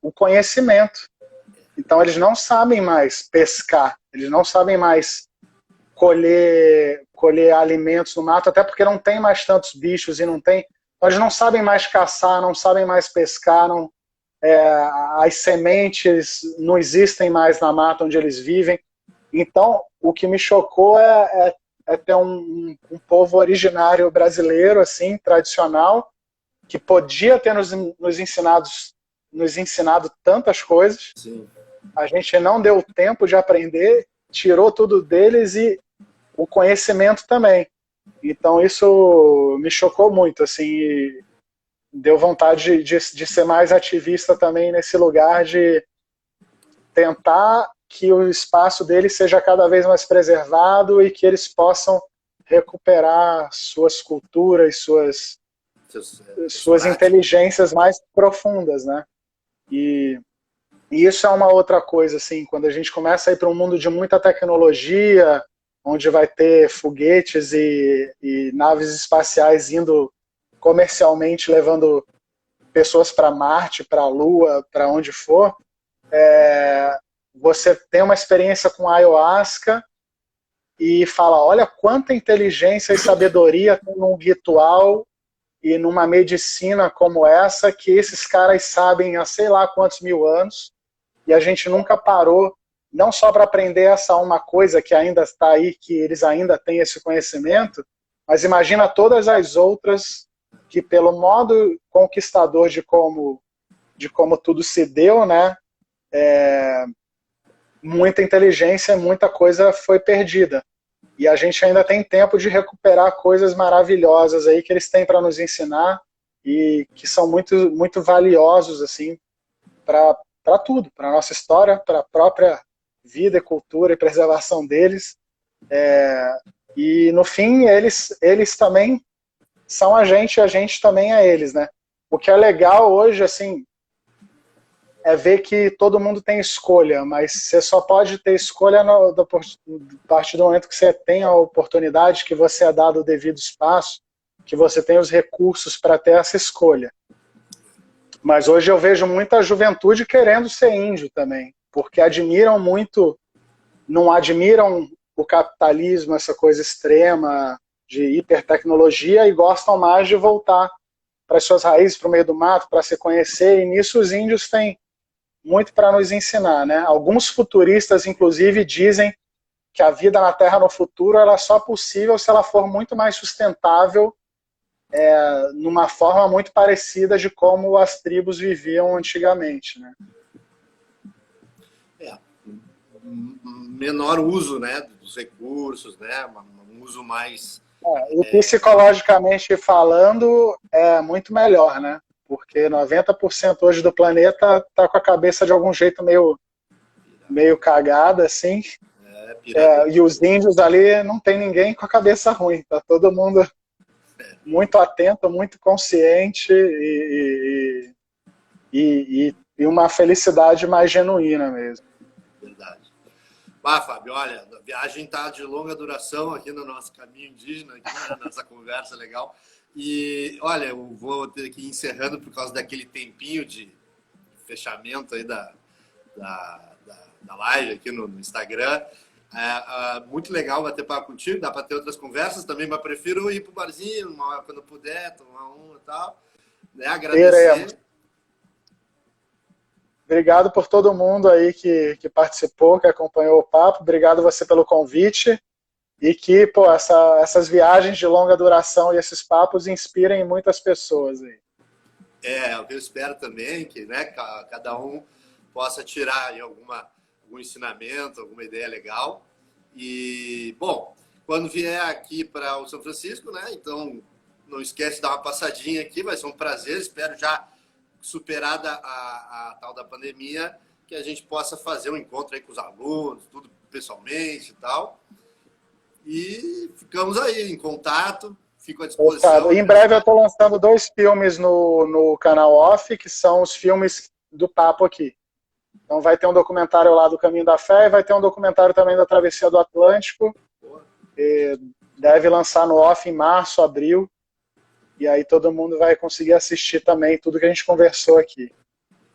o conhecimento. Então eles não sabem mais pescar, eles não sabem mais colher alimentos no mato, até porque não tem mais tantos bichos e não tem. Então, eles não sabem mais caçar, não sabem mais pescar, as sementes não existem mais na mata onde eles vivem. Então, o que me chocou é ter um povo originário brasileiro, assim, tradicional, que podia ter nos ensinado tantas coisas. Sim. A gente não deu tempo de aprender, tirou tudo deles e o conhecimento também. Então isso me chocou muito, assim, deu vontade de ser mais ativista também nesse lugar de tentar que o espaço deles seja cada vez mais preservado e que eles possam recuperar suas culturas, suas inteligências mais profundas, né? E isso é uma outra coisa, assim, quando a gente começa a ir para um mundo de muita tecnologia, onde vai ter foguetes e naves espaciais indo comercialmente, levando pessoas para Marte, para a Lua, para onde for, você tem uma experiência com ayahuasca e fala, olha quanta inteligência e sabedoria tem num ritual e numa medicina como essa, que esses caras sabem há sei lá quantos mil anos, e a gente nunca parou, não só para aprender essa uma coisa que ainda está aí, que eles ainda têm esse conhecimento, mas imagina todas as outras que pelo modo conquistador de como tudo se deu, né, muita inteligência, muita coisa foi perdida. E a gente ainda tem tempo de recuperar coisas maravilhosas aí que eles têm para nos ensinar e que são muito, muito valiosos assim, para tudo, para a nossa história, para a própria vida, cultura e preservação deles. E no fim, eles também são a gente também é eles, né? O que é legal hoje, assim, é ver que todo mundo tem escolha, mas você só pode ter escolha a partir do momento que você tem a oportunidade, que você é dado o devido espaço, que você tem os recursos para ter essa escolha. Mas hoje eu vejo muita juventude querendo ser índio também, porque admiram muito, não admiram o capitalismo, essa coisa extrema de hipertecnologia, e gostam mais de voltar para as suas raízes, para o meio do mato, para se conhecer, e nisso os índios têm muito para nos ensinar, né? Alguns futuristas, inclusive, dizem que a vida na Terra no futuro ela é só possível se ela for muito mais sustentável, numa forma muito parecida de como as tribos viviam antigamente, né? Menor uso, né, dos recursos, né, um uso mais... E psicologicamente falando, é muito melhor, né? Porque 90% hoje do planeta tá com a cabeça de algum jeito meio cagada, assim. E os índios ali não tem ninguém com a cabeça ruim, tá todo mundo muito atento, muito consciente e uma felicidade mais genuína mesmo. Verdade. Fábio, olha, a viagem está de longa duração aqui no nosso caminho indígena, aqui, né, nessa conversa legal. E, olha, eu vou ter que ir encerrando por causa daquele tempinho de fechamento aí da live aqui no Instagram. Muito legal bater papo contigo, dá para ter outras conversas também, mas prefiro ir para o barzinho quando puder, tomar um e tal. Né, agradecer. Obrigado por todo mundo aí que participou, que acompanhou o papo. Obrigado você pelo convite. E que, pô, essas viagens de longa duração e esses papos inspirem muitas pessoas aí. O que eu espero também, que, né, cada um possa tirar aí algum ensinamento, alguma ideia legal. E, bom, quando vier aqui para o São Francisco, né, então não esquece de dar uma passadinha aqui, vai ser um prazer, espero já superada a tal da pandemia, que a gente possa fazer um encontro aí com os alunos, tudo pessoalmente e tal. E ficamos aí em contato, fico à disposição. Em breve eu estou lançando 2 filmes no canal Off, que são os filmes do papo aqui. Então vai ter um documentário lá do Caminho da Fé e vai ter um documentário também da Travessia do Atlântico. Deve lançar no Off em março, abril. E aí todo mundo vai conseguir assistir também tudo que a gente conversou aqui.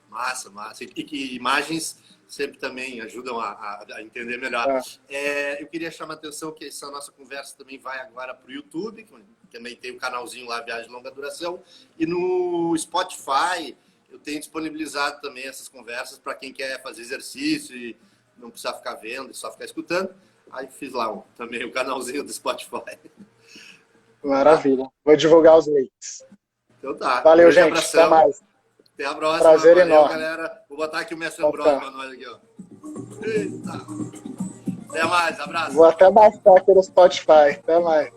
Massa. E que imagens sempre também ajudam a entender melhor. Eu queria chamar a atenção que essa nossa conversa também vai agora para o YouTube, que também tem um canalzinho lá, Viagem de Longa Duração. E no Spotify eu tenho disponibilizado também essas conversas para quem quer fazer exercício e não precisar ficar vendo, e só ficar escutando. Aí fiz lá também o canalzinho do Spotify. Maravilha. Vou divulgar os links. Então tá. Valeu, gente. Abração. Até mais. Até a próxima. Prazer Valeu, enorme. galera. Vou botar aqui o Mestre Ambrosio para nós aqui, ó. Eita. Até mais. Abraço. Vou até baixar aqui no Spotify. Até mais.